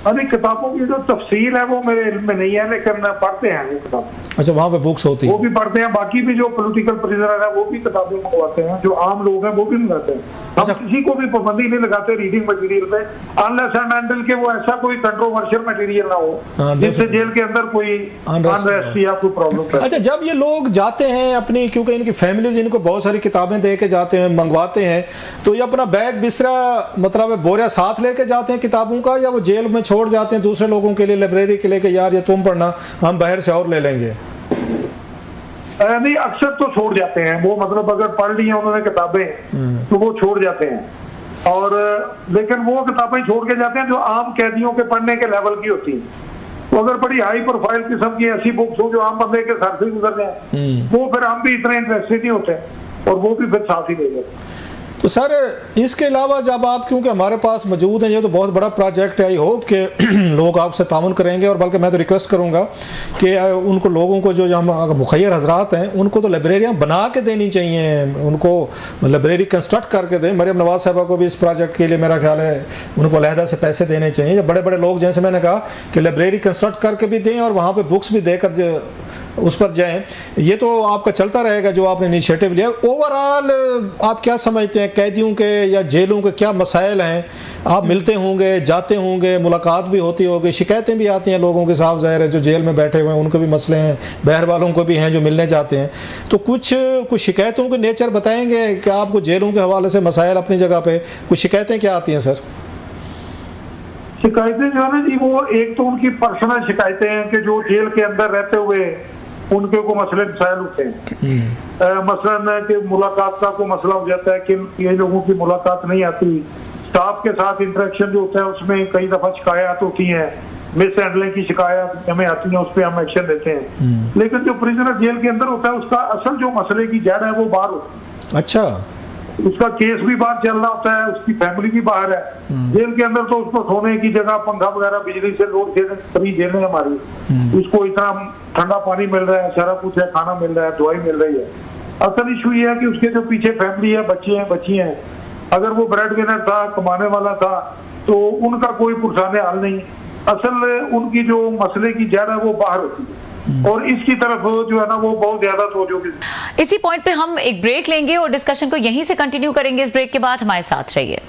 [SPEAKER 2] अरे किताबों की जो तफसील है वो मेरे इल्म में नहीं है, लेकिन पढ़ते हैं वो किताब।
[SPEAKER 3] अच्छा, वहाँ पे बुक्स होती है,
[SPEAKER 2] वो भी पढ़ते हैं। बाकी भी जो पॉलिटिकल प्रिजनर है वो भी किताबें मंगवाते हैं, जो आम लोग हैं वो भी मंगाते हैं। हम किसी को भी पाबंदी नहीं लगाते रीडिंग मटेरियल पे, अनलेस एंड अनटिल के वो ऐसा कोई कंट्रोवर्शियल मटेरियल ना हो जिससे जेल के अंदर कोई अनरेस्ट या कोई प्रॉब्लम।
[SPEAKER 3] अच्छा, जब ये लोग जाते हैं अपनी, क्योंकि इनकी फैमिलीज इनको बहुत सारी किताबें दे के जाते हैं, मंगवाते हैं, तो ये अपना बैग बिस्तरा मतलब बोरिया साथ लेके जाते हैं किताबों का, या वो जेल में छोड़ जाते हैं दूसरे लोगों के लिए, लाइब्रेरी के लिए कि यार ये तुम पढ़ना, हम बाहर से और ले लेंगे?
[SPEAKER 2] नहीं, अक्सर तो छोड़ जाते हैं वो, मतलब अगर पढ़ ली है उन्होंने किताबें तो वो छोड़ जाते हैं, और लेकिन वो किताबें छोड़ के जाते हैं जो आम कैदियों के पढ़ने के लेवल की होती हैं। तो अगर बड़ी हाई प्रोफाइल किस्म की ऐसी बुक्स हो जो आम बंदे के सर से गुजर जाए, वो फिर हम भी इतने इंटरेस्टेड नहीं होते और वो भी फिर साथ ही ले जाते।
[SPEAKER 3] तो सर इसके अलावा जब आप, क्योंकि हमारे पास मौजूद हैं, ये तो बहुत बड़ा प्रोजेक्ट है, आई होप कि लोग आपसे ताउन करेंगे, और बल्कि मैं तो रिक्वेस्ट करूंगा कि उनको लोगों को जो हम मुखैर हजरात हैं उनको तो लाइब्रेरियाँ बना के देनी चाहिए, उनको लाइब्रेरी कंस्ट्रक्ट करके दें। मरियम नवाज साहबा को भी इस प्रोजेक्ट के लिए मेरा ख्याल है उनको अलहदा से पैसे देने चाहिए। बड़े बड़े लोग जैसे मैंने कहा कि लाइब्रेरी कंस्ट्रक्ट करके भी दें और वहाँ पर बुक्स भी देकर उस पर जाएं। ये तो आपका चलता रहेगा जो आपने इनिशिएटिव लिया। ओवरऑल आप क्या समझते हैं कैदियों के या जेलों के क्या मसाइल हैं? आप मिलते होंगे, जाते होंगे, मुलाकात भी होती होगी, शिकायतें भी आती हैं लोगों के, साफ ज़ाहिर है जो जेल में बैठे हुए हैं उनके भी मसले हैं, बाहर वालों को भी हैं जो मिलने जाते हैं। तो कुछ शिकायतों के नेचर बताएंगे कि आपको जेलों के हवाले से मसाइल अपनी जगह पे कुछ शिकायतें क्या आती हैं सर?
[SPEAKER 2] शिकायतें जो है ना जी, वो एक तो उनकी पर्सनल शिकायतें हैं कि जो जेल के अंदर रहते हुए उनके को मसले मसाइल होते हैं। मसलन कि मुलाकात का कोई मसला हो जाता है कि ये लोगों की मुलाकात नहीं आती, स्टाफ के साथ इंटरेक्शन जो होता है उसमें कई दफा शिकायत होती हैं, मिस हैंडलिंग की शिकायत हमें आती है, उस पर हम एक्शन लेते हैं। लेकिन जो प्रिजनर जेल के अंदर होता है उसका असल जो मसले की जड़ है वो बाहर होती है। अच्छा, उसका केस भी बाहर चल रहा होता है, उसकी फैमिली भी बाहर है। जेल के अंदर तो उसको सोने की जगह, पंखा वगैरह, बिजली से लोड फ्री जेल है हमारी, उसको इतना ठंडा पानी मिल रहा है, सारा कुछ है, खाना मिल रहा है, दवाई मिल रही है। असल इशू ये है कि उसके जो पीछे फैमिली है, बच्ची हैं, अगर वो ब्रेड विनर था, कमाने वाला था, तो उनका कोई पुरसाने हाल नहीं। असल उनकी जो मसले की जड़ है वो बाहर होती है और इसकी तरफ जो है ना वो बहुत ज्यादा तवज्जो की।
[SPEAKER 1] इसी पॉइंट पे हम एक ब्रेक लेंगे और डिस्कशन को यहीं से कंटिन्यू करेंगे। इस ब्रेक के बाद हमारे साथ रहिए।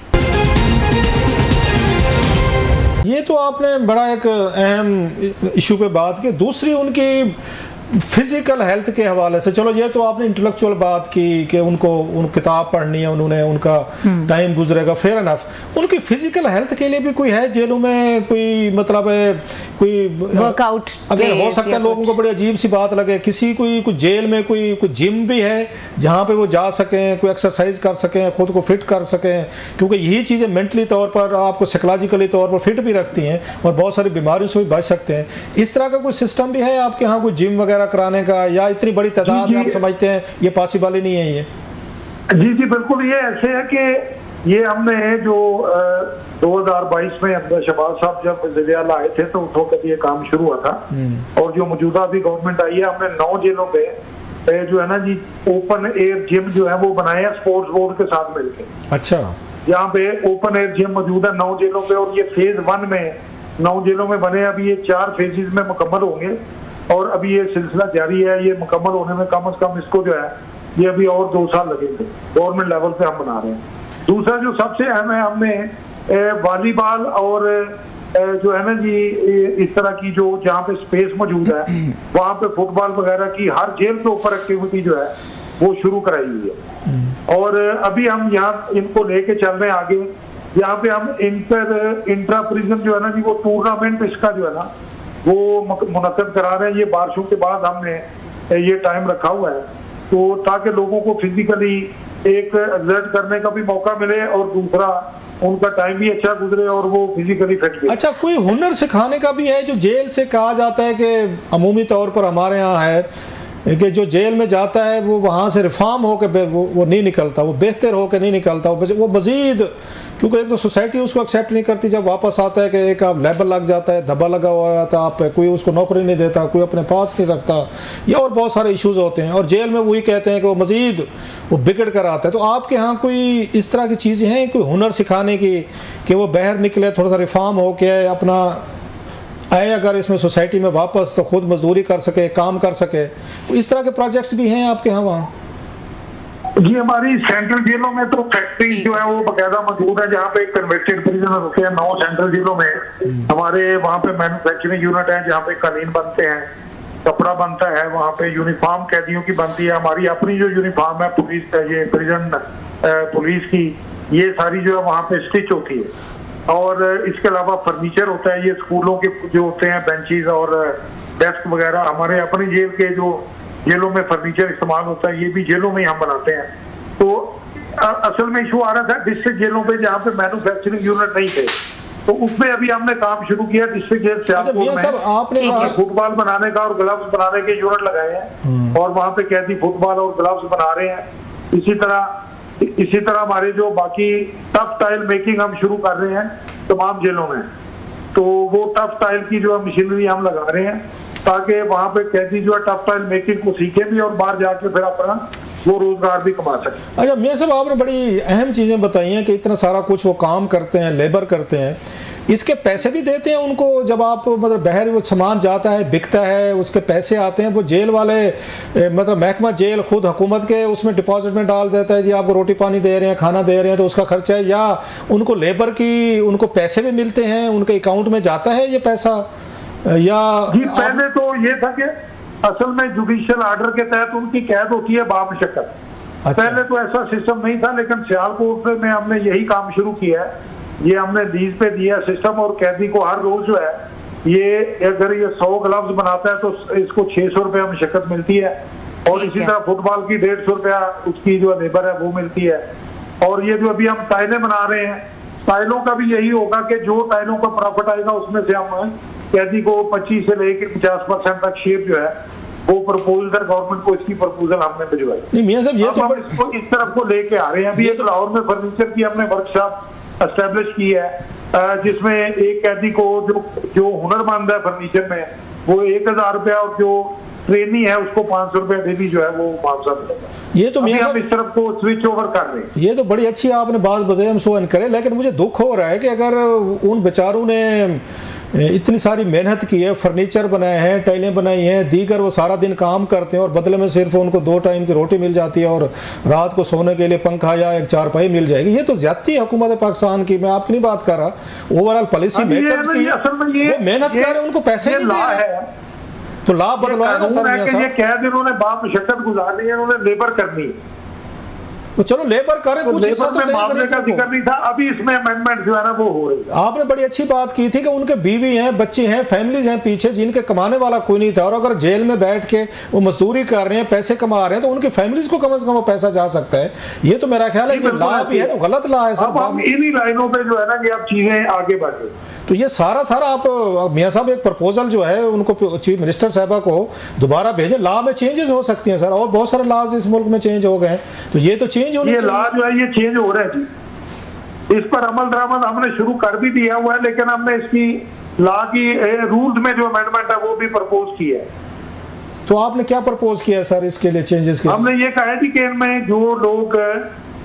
[SPEAKER 3] ये तो आपने बड़ा एक अहम इशू पे बात की। दूसरी उनकी फिजिकल हेल्थ के हवाले से, चलो ये तो आपने इंटेलेक्चुअल बात की कि उनको किताब पढ़नी है, उन्होंने उनका टाइम गुजरेगा, फेयर एनफ। उनकी फिजिकल हेल्थ के लिए भी कोई है जेलों में कोई, मतलब कोई
[SPEAKER 1] वर्कआउट?
[SPEAKER 3] अगर हो सकता है लोगों को बड़ी अजीब सी बात लगे, किसी कोई जेल में कोई जिम भी है जहाँ पे वो जा सकें, कोई एक्सरसाइज कर सकें, खुद को फिट कर सकें, क्योंकि यही चीज़ें मेंटली तौर पर आपको साइकोलॉजिकली तौर पर फिट भी रखती हैं और बहुत सारी बीमारियों से भी बच सकते हैं। इस तरह का कोई सिस्टम भी है आपके यहाँ, कोई जिम वगैरह कराने का, या इतनी बड़ी तादाद आप समझते हैं ये पॉसिबल ही नहीं है? ये
[SPEAKER 2] जी बिल्कुल, ये ऐसे है कि ये हमने जो 2022 में अब्दुल शबाज साहब जब वज़ीर-ए-आला आए थे तो उस वक्त ये काम शुरू हुआ था, और जो मौजूदा अभी गवर्नमेंट आई है हमने 9 जेलों पे जो है ना जी ओपन एयर जिम जो है वो बनाए हैं स्पोर्ट्स बोर्ड के साथ मिलकर।
[SPEAKER 3] अच्छा, यहाँ
[SPEAKER 2] पे ओपन एयर जिम मौजूद है 9 जेलों पे, और ये फेज 1 में 9 जेलों में बने। अभी ये 4 फेजेज में मुकम्मल होंगे और अभी ये सिलसिला जारी है। ये मुकम्मल होने में कम से कम इसको जो है ये अभी और 2 साल लगेंगे। गवर्नमेंट लेवल पे हम बना रहे हैं। दूसरा जो सबसे अहम है, हमने वॉलीबॉल और जो है ना जी इस तरह की जो जहाँ पे स्पेस मौजूद है वहाँ पे फुटबॉल वगैरह की हर जेल के ऊपर एक्टिविटी जो है वो शुरू कराई हुई है। और अभी हम यहाँ इनको लेके चल रहे हैं आगे। यहाँ पे हम इंट्रा प्रिजन जो है ना जी वो टूर्नामेंट इसका जो है ना वो मुनक्कद करा रहे हैं। ये बारिशों के बाद हमने ये टाइम रखा हुआ है, तो ताकि लोगों को फिजिकली एक एग्जर्ट करने का भी मौका मिले और दूसरा उनका टाइम भी अच्छा गुजरे और वो फिजिकली फिट भी।
[SPEAKER 3] अच्छा, कोई हुनर सिखाने का भी है जो जेल से कहा जाता है कि अमूमी तौर पर हमारे यहाँ है कि जो जेल में जाता है वो वहाँ से रिफॉर्म होकर वो नहीं निकलता, वो बेहतर होकर नहीं निकलता, वो मज़ीद, क्योंकि एक तो सोसाइटी उसको एक्सेप्ट नहीं करती। जब वापस आता है कि एक आप लेबल लग जाता है, धब्बा लगा हुआ आता है आप पे, कोई उसको नौकरी नहीं देता, कोई अपने पास नहीं रखता, या और बहुत सारे इश्यूज़ होते हैं, और जेल में वही कहते हैं कि वो मज़ीद वो बिगड़ कर आता है। तो आपके यहाँ कोई इस तरह की चीज़ें हैं, कोई हुनर सिखाने की कि वो बाहर निकले, थोड़ा सा रिफॉर्म हो के अपना आए अगर इसमें सोसाइटी में वापस, तो खुद मजदूरी कर सके, काम कर सके? तो इस तरह के प्रोजेक्ट्स भी हैं आपके यहाँ वहाँ?
[SPEAKER 2] जी हमारी सेंट्रल जेलों में तो फैक्ट्री जो है वो बकायदा मौजूद है जहाँ पे कन्विक्टेड प्रिजनर होते हैं। 9 सेंट्रल जेलों में हमारे वहाँ पे मैन्युफैक्चरिंग यूनिट है जहाँ पे कालीन बनते हैं, कपड़ा बनता है, वहाँ पे यूनिफॉर्म कैदियों की बनती है। हमारी अपनी जो यूनिफॉर्म है पुलिस, ये प्रिजन पुलिस की, ये सारी जो है वहाँ पे स्टिच होती है। और इसके अलावा फर्नीचर होता है, ये स्कूलों के जो होते हैं बेंचेस और डेस्क वगैरह हमारे अपनी जेल के जो जेलों में फर्नीचर इस्तेमाल होता है, ये भी जेलों में हम बनाते हैं। तो असल में इशू आ रहा था डिस्ट्रिक्ट जेलों पे जहाँ पे मैन्युफैक्चरिंग यूनिट नहीं थे, तो उसमें अभी हमने काम शुरू किया डिस्ट्रिक्ट जेल सियालकोट में। आपने फुटबॉल बनाने का और ग्लव्स बनाने के यूनिट लगाए हैं और वहाँ पे कैदी फुटबॉल और ग्लव्स बना रहे हैं। इसी तरह हमारे जो बाकी टफ टाइल मेकिंग हम शुरू कर रहे हैं तमाम जेलों में, तो वो टफ टाइल की जो मशीनरी हम लगा रहे हैं ताकि वहाँ पे कैदी जो है टफ टाइल मेकिंग को सीखे भी और बाहर जाके फिर अपना वो रोजगार भी कमा सकते।
[SPEAKER 3] अच्छा मियां साहब, आपने बड़ी अहम चीजें बताई हैं कि इतना सारा कुछ वो काम करते हैं, लेबर करते हैं, इसके पैसे भी देते हैं उनको? जब आप मतलब बाहर वो सामान जाता है, बिकता है, उसके पैसे आते हैं, वो जेल वाले मतलब महकमा जेल खुद हुकूमत के उसमें डिपॉजिट में डाल देता है, जी आपको रोटी पानी दे रहे हैं, खाना दे रहे हैं, तो उसका खर्चा है, या उनको लेबर की उनको पैसे भी मिलते हैं, उनके अकाउंट में जाता है ये पैसा? या
[SPEAKER 2] जी पहले तो ये था कि असल में जुडिशियल ऑर्डर के तहत उनकी कैद होती है बामशक्कत। अच्छा। पहले तो ऐसा सिस्टम नहीं था, लेकिन सियालकोट में हमने यही काम शुरू किया है। ये हमने लीज पे दिया सिस्टम, और कैदी को हर रोज जो है ये अगर ये 100 ग्लव्स बनाता है तो इसको 600 रुपया मशक्कत मिलती है, और इसी तरह फुटबॉल की 150 रुपया उसकी जो लेबर है वो मिलती है। और ये जो अभी हम टाइलें बना रहे हैं, टाइलों का भी यही होगा कि जो टाइलों का प्रॉफिट आएगा उसमें से हम कैदी को 25 से लेकर 50% तक शेप जो है वो प्रपोजल गवर्नमेंट को, इसकी प्रपोजल हमने भिजवाई।
[SPEAKER 3] नहीं मियां साहब, ये तो
[SPEAKER 2] हम इसको इस तरफ को लेके आ रहे हैं। अभी एक लाहौर में फर्नीचर की हमने वर्कशॉप एस्टेब्लिश की है, जिसमें एक कैदी को जो हुनरमंद है फर्नीचर में वो 1000 रुपया, और जो ट्रेनी है उसको 500 रुपया डेली जो है वो 500 मिलेगा। ये तो हम इस तरफ को स्विच ओवर कर रहे हैं।
[SPEAKER 3] ये तो बड़ी अच्छी आपने बात बताई, हम सो करें, लेकिन मुझे दुख हो रहा है कि अगर उन बेचारों ने इतनी सारी मेहनत की है, फर्नीचर बनाए हैं, टाइलें बनाई हैं, दीगर वो सारा दिन काम करते हैं और बदले में सिर्फ उनको 2 टाइम की रोटी मिल जाती है और रात को सोने के लिए पंखा या एक चारपाई मिल जाएगी। ये तो ज्यादती है हुकूमत पाकिस्तान की, मैं आपकी नहीं बात कर रहा, ओवरऑल पॉलिसी मेकर्स की। वो मेहनत कर रहे हैं, उनको पैसे नहीं दे रहे, तो लाभ बदलवाएगा सर मियां साहब।
[SPEAKER 2] ये कैद इन्होंने बामशक्कत गुजारनी है, इन्होंने लेबर करनी है,
[SPEAKER 3] तो चलो लेबर करे,
[SPEAKER 2] तो
[SPEAKER 3] कुछ हिस्सा तो
[SPEAKER 2] मामले का जिक्र नहीं था। अभी इसमें अमेंडमेंट जो है ना वो हो रही है।
[SPEAKER 3] आपने बड़ी अच्छी बात की थी कि उनके बीवी हैं, बच्चे हैं, फैमिलीज हैं पीछे जिनके कमाने वाला कोई नहीं था, और अगर जेल में बैठ के वो मजदूरी कर रहे हैं, पैसे कमा रहे हैं, तो उनकी फैमिलीज को कम से कम वो पैसा जा सकता है। ये तो मेरा ख्याल है कि ला भी है तो गलत ला है सर।
[SPEAKER 2] इन्हीं लाइनों पे जो है ना कि अब चीजें आगे बढ़ रही,
[SPEAKER 3] तो ये सारा आप मियां साहब एक प्रपोजल जो है उनको चीफ मिनिस्टर साहबा को दोबारा भेजें। लॉ में चेंजेस हो सकती हैं सर, और बहुत सारे लॉज इस मुल्क में चेंज हो गए हैं, तो ये तो चेंज होने चाहिए।
[SPEAKER 2] लॉ जो है ये चेंज हो रहा है जी, इस पर अमल दरामद हमने शुरू कर भी दिया हुआ है, लेकिन हमने इसकी लॉ की रूल्स में जो अमेंडमेंट है वो भी प्रपोज की है।
[SPEAKER 3] तो आपने क्या प्रपोज किया सर इसके लिए चेंजेस के?
[SPEAKER 2] हमने ये कहा है कि इनमें जो लोग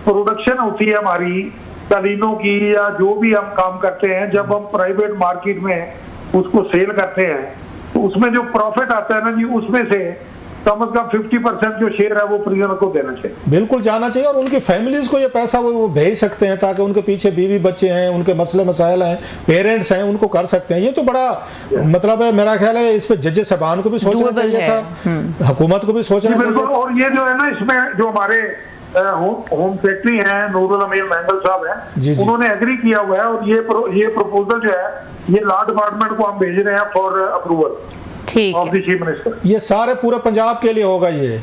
[SPEAKER 2] प्रोडक्शन होती है हमारी कालीनों की या जो भी हम काम करते हैं, जब हम प्राइवेट मार्केट में उसको सेल करते हैं तो उसमें जो प्रॉफिट आता है ना जी, उसमें से कम से कम 50% जो शेयर है वो प्रिजनर को देना चाहिए।
[SPEAKER 3] बिल्कुल जाना चाहिए, और उनकी फैमिलीज को ये पैसा वो भेज सकते हैं ताकि उनके पीछे बीवी बच्चे हैं, उनके मसले मसाइल हैं, पेरेंट्स हैं, उनको कर सकते हैं। ये तो बड़ा मतलब है, मेरा ख्याल है इस पे जज साहबान को भी सोचना चाहिए था, हुकूमत को भी सोचना चाहिए।
[SPEAKER 2] और ये जो है ना इसमें जो हमारे होम सेक्रेटरी हैं नूरुल अमीन महंगल साहब हैं, उन्होंने एग्री किया हुआ है, और ये प्रपोजल जो है ये लॉ डिपार्टमेंट को हम भेज रहे हैं for approval of the chief minister.
[SPEAKER 3] ये सारे पूरे पंजाब के लिए होगा ये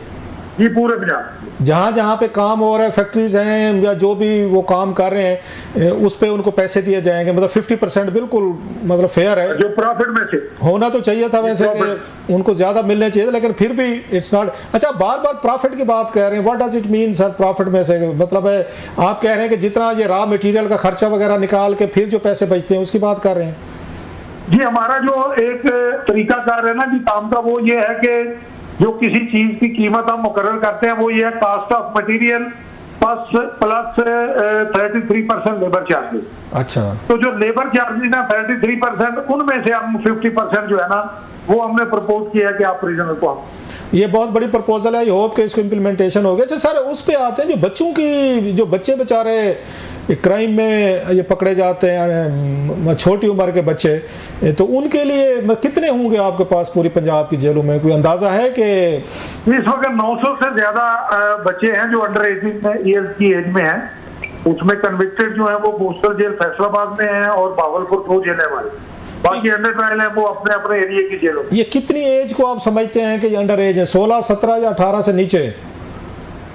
[SPEAKER 2] पूरे पंजाब
[SPEAKER 3] जहाँ जहाँ पे काम हो रहा है, फैक्ट्रीज हैं या जो भी वो काम कर रहे हैं, उस पे उनको पैसे दिए जाएंगे, मतलब 50% बिल्कुल मतलब फेयर है,
[SPEAKER 2] जो प्रॉफिट में से होना
[SPEAKER 3] तो चाहिए था वैसे कि उनको ज्यादा मिलने चाहिए, लेकिन फिर भी इट्स नॉट। अच्छा, बार बार प्रॉफिट की बात कह रहे हैं, what does it mean sir profit में से? मतलब है आप कह रहे हैं कि जितना ये रॉ मटेरियल का खर्चा वगैरह निकाल के फिर जो पैसे बचते हैं उसकी बात कर रहे हैं?
[SPEAKER 2] जी, हमारा जो एक तरीकाकार है ना जी काम का, वो ये है कि जो किसी चीज की कीमत हम मुकर्रर करते हैं वो ये है cost of material plus 33% labour charges.
[SPEAKER 3] अच्छा,
[SPEAKER 2] तो जो लेबर चार्जेस ना 33%, उनमें से हम 50% जो है ना वो हमने प्रपोज किया कि आप प्रिजनर को हम,
[SPEAKER 3] ये बहुत बड़ी प्रपोजल है, आई होप कि इसको इम्प्लीमेंटेशन हो गया। अच्छा सर, उस पे आते हैं जो बच्चों की, जो बच्चे बेचारे क्राइम में ये पकड़े जाते हैं, छोटी उम्र के बच्चे, तो उनके लिए कितने होंगे आपके पास पूरी पंजाब की जेलों में? कोई अंदाजा है कि
[SPEAKER 2] इस वक्त 900 से ज्यादा बच्चे हैं जो अंडर 18 ईयर्स की एज में हैं। उसमें कन्विक्टेड जो है वो बोस्टल जेल फैसलाबाद में है और बावलपुर 2 जेल है हमारी। बाकी अंडर ट्रायल है वो अपने अपने एरिया की जेलों।
[SPEAKER 3] ये कितनी एज को आप समझते हैं कि अंडर एज है, 16, 17 या 18 से नीचे?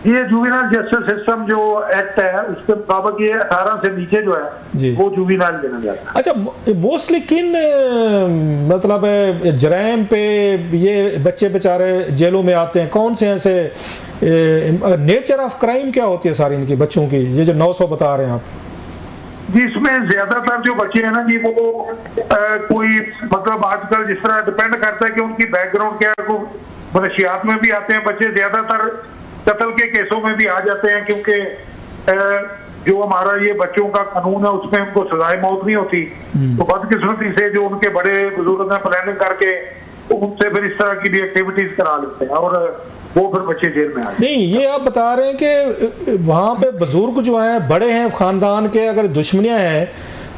[SPEAKER 2] ये जुवेनाइल जस्टिस सिस्टम जो एक्ट है उसके मुताबिक ये 18 से नीचे जो है वो जुवेनाइल देना जाता है।
[SPEAKER 3] अच्छा, मोस्टली किन मतलब जराइम पे ये बच्चे बेचारे जेलों में आते हैं? कौन से ऐसे नेचर ऑफ क्राइम क्या होती है सारी इनकी बच्चों की, ये जो 900 बता रहे हैं आप?
[SPEAKER 2] जी, इसमें ज्यादातर जो बच्चे हैं ना जी वो कोई मतलब आजकल जिस तरह डिपेंड करता है कि उनकी बैकग्राउंड क्या है, वो मनशियात में भी आते हैं बच्चे, ज्यादातर कत्ल के केसों में भी आ जाते हैं, क्योंकि जो हमारा ये बच्चों का कानून है उसमें उनको सजाए मौत नहीं होती। तो बदकिस्मती से जो उनके बड़े बुजुर्ग हैं प्लानिंग करके उनसे फिर इस तरह की भी एक्टिविटीज करा लेते हैं और वो फिर बच्चे जेल में आ जाते हैं।
[SPEAKER 3] नहीं, ये आप बता रहे हैं कि वहाँ पे बुजुर्ग जो हैं, बड़े हैं खानदान के, अगर दुश्मनियाँ हैं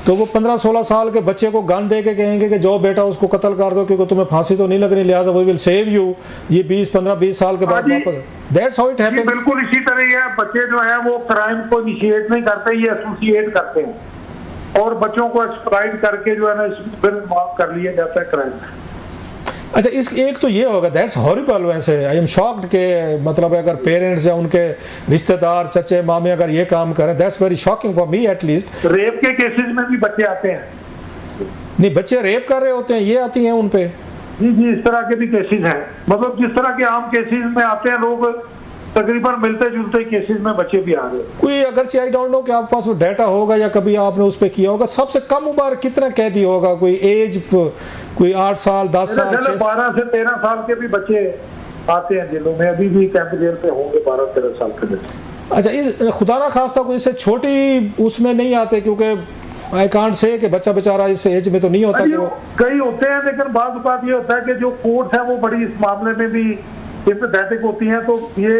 [SPEAKER 3] तो वो 15-16 साल के बच्चे को गन दे के कहेंगे कि जाओ बेटा उसको कत्ल कर दो क्योंकि तुम्हें फांसी तो नहीं लगनी, लिहाजा वी विल सेव यू। ये 15-20 साल के बाद वापस, दैट्स हाउ इट हैपेंस।
[SPEAKER 2] बिल्कुल इसी तरह है, बच्चे जो है वो क्राइम को इनिशिएट नहीं करते, ये एसोसिएट करते हैं और बच्चों को एक्सप्लॉइट करके जो है ना फिर माफ कर लिया जाता है क्राइम।
[SPEAKER 3] अच्छा, इस एक तो ये होगा, दैट्स हॉरिबल। वैसे आई एम शॉक्ड के मतलब अगर पेरेंट्स या उनके रिश्तेदार चचे मामे अगर ये काम करें, that's very shocking for me at least.
[SPEAKER 2] Rape के केसेस में भी बच्चे आते हैं।
[SPEAKER 3] नहीं, बच्चे रेप कर रहे होते हैं, ये आती हैं उन पे?
[SPEAKER 2] जी जी, इस तरह के भी केसेस हैं, मतलब जिस तरह के आम केसेस में आते हैं लोग, तकरीबन मिलते जुलते केसेस में बच्चे भी आ रहे हैं।
[SPEAKER 3] कोई अगर आई डोंट नो कि आपके पास वो डाटा होगा या कभी आपने उस पे किया होगा, सबसे कम उम्र कितना कैदी होगा? कोई एज, कोई 8 साल, 10 साल,
[SPEAKER 2] 12 से 13 साल के भी बच्चे आते हैं जेलों में, अभी भी कैंप जेल पे होंगे 12-13 साल के बच्चे।
[SPEAKER 3] अच्छा, इस खुदा ना खास्ता कोई इससे छोटी उसमें नहीं आते? क्योंकि आई कांट से कि बच्चा बेचारा इस एज में तो नहीं होता कि वो
[SPEAKER 2] कई होते हैं, लेकिन बात ये होता है कि जो कोर्ट है वो बड़ी इस मामले में भी सिंपैथेटिक होती हैं। तो ये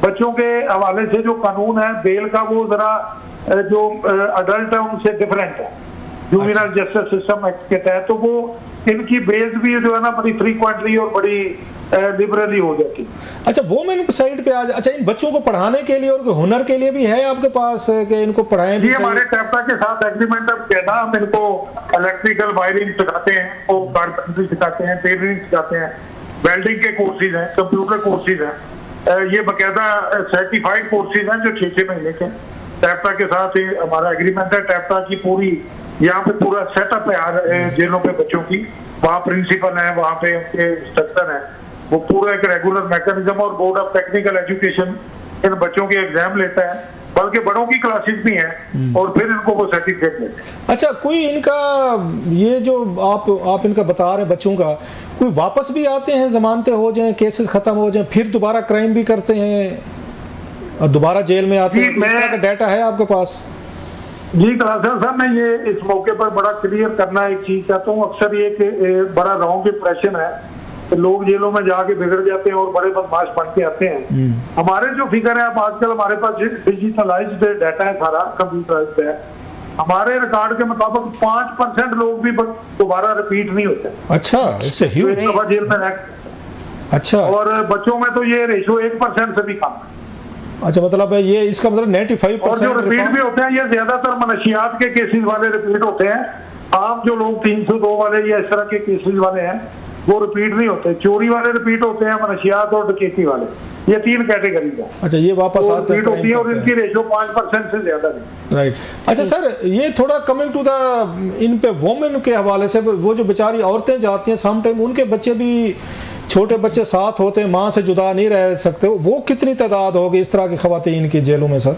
[SPEAKER 2] बच्चों के हवाले से जो कानून है बेल का वो जरा जो अडल्ट है उनसे डिफरेंट है जुवेनाइल जस्टिस सिस्टम एक्ट के तहत, तो वो इनकी बेल्स भी जो है ना बड़ी फ्रीक्वेंटली और बड़ी लिबरली हो जाती। अच्छा,
[SPEAKER 3] वो मैंने साइड पे आज, अच्छा इन बच्चों को पढ़ाने के लिए और हुनर के लिए भी है आपके पास कि इनको पढ़ाएं भी?
[SPEAKER 2] हमारे टैप्टा के साथ एग्रीमेंट है ना, हम इनको इलेक्ट्रिकल वायरिंग सिखाते हैं, वो कारपेंटरी सिखाते हैं, टेलरिंग सिखाते हैं, वेल्डिंग के कोर्सेज हैं, कंप्यूटर कोर्सेज हैं, ये बकायदा सर्टिफाइड कोर्सेज हैं जो 6-6 महीने के। टैप्टा के साथ हमारा एग्रीमेंट है, टैप्टा की पूरी यहाँ पे पूरा सेटअप है जेलों पे बच्चों की, वहाँ प्रिंसिपल है, वहाँ पे उनके इंस्ट्रक्टर है, वो पूरा एक रेगुलर मैकेनिज्म और board of technical education in बच्चों के एग्जाम लेता है, बल्कि बड़ों की क्लासेस भी हैं और फिर इनको वो सर्टिफिकेट देते हैं।
[SPEAKER 3] अच्छा, कोई इनका ये जो आप इनका बता रहे हैं बच्चों का, कोई वापस भी आते हैं, जमानतें हो जाएं, केसेस खत्म हो जाएं, फिर दोबारा क्राइम भी करते हैं और दोबारा जेल में आते हैं? इस तरह का डाटा है आपके पास?
[SPEAKER 2] जी कलासर साहब, मैं ये इस मौके पर बड़ा क्लियर करना एक चीज चाहता हूँ। अक्सर ये बड़ा रॉन्ग इंप्रेशन है कि लोग जेलों में जाके बिगड़ जाते हैं और बड़े बदमाश बन के आते हैं। हमारे जो फिगर है, अब आजकल हमारे पास डिजिटलाइज्ड डाटा है, सारा कंप्यूटराइज्ड है, हमारे रिकॉर्ड के मुताबिक 5% लोग भी दोबारा रिपीट नहीं होते।
[SPEAKER 3] अच्छा, इससे ह्यूज
[SPEAKER 2] जेल में रह।
[SPEAKER 3] अच्छा, और
[SPEAKER 2] बच्चों में तो ये रेशो 1% से भी कम है।
[SPEAKER 3] अच्छा, मतलब है ये, इसका मतलब 95%।
[SPEAKER 2] और जो रिपीट भी होते हैं ये ज्यादातर मनशियात के केसेस वाले रिपीट होते हैं। आम जो लोग 302 वाले या इस तरह के केसेस वाले हैं वो रिपीट नहीं होते। चोरी वाले रिपीट होते हैं, मनशियात और डकैती वाले, ये 3 कैटेगरी है।
[SPEAKER 3] अच्छा, ये वापस आते हैं
[SPEAKER 2] होती है और इनकी रेशो 5% से ज्यादा नहीं।
[SPEAKER 3] राइट। अच्छा सर, ये थोड़ा कमिंग टू द इन पे वोमेन के हवाले से, वो जो बेचारी औरतें जाती हैं सम टाइम, उनके बच्चे भी, छोटे बच्चे साथ होते हैं, माँ से जुदा नहीं रह सकते, वो कितनी तादाद होगी इस तरह की खवातीन की जेलों में सर,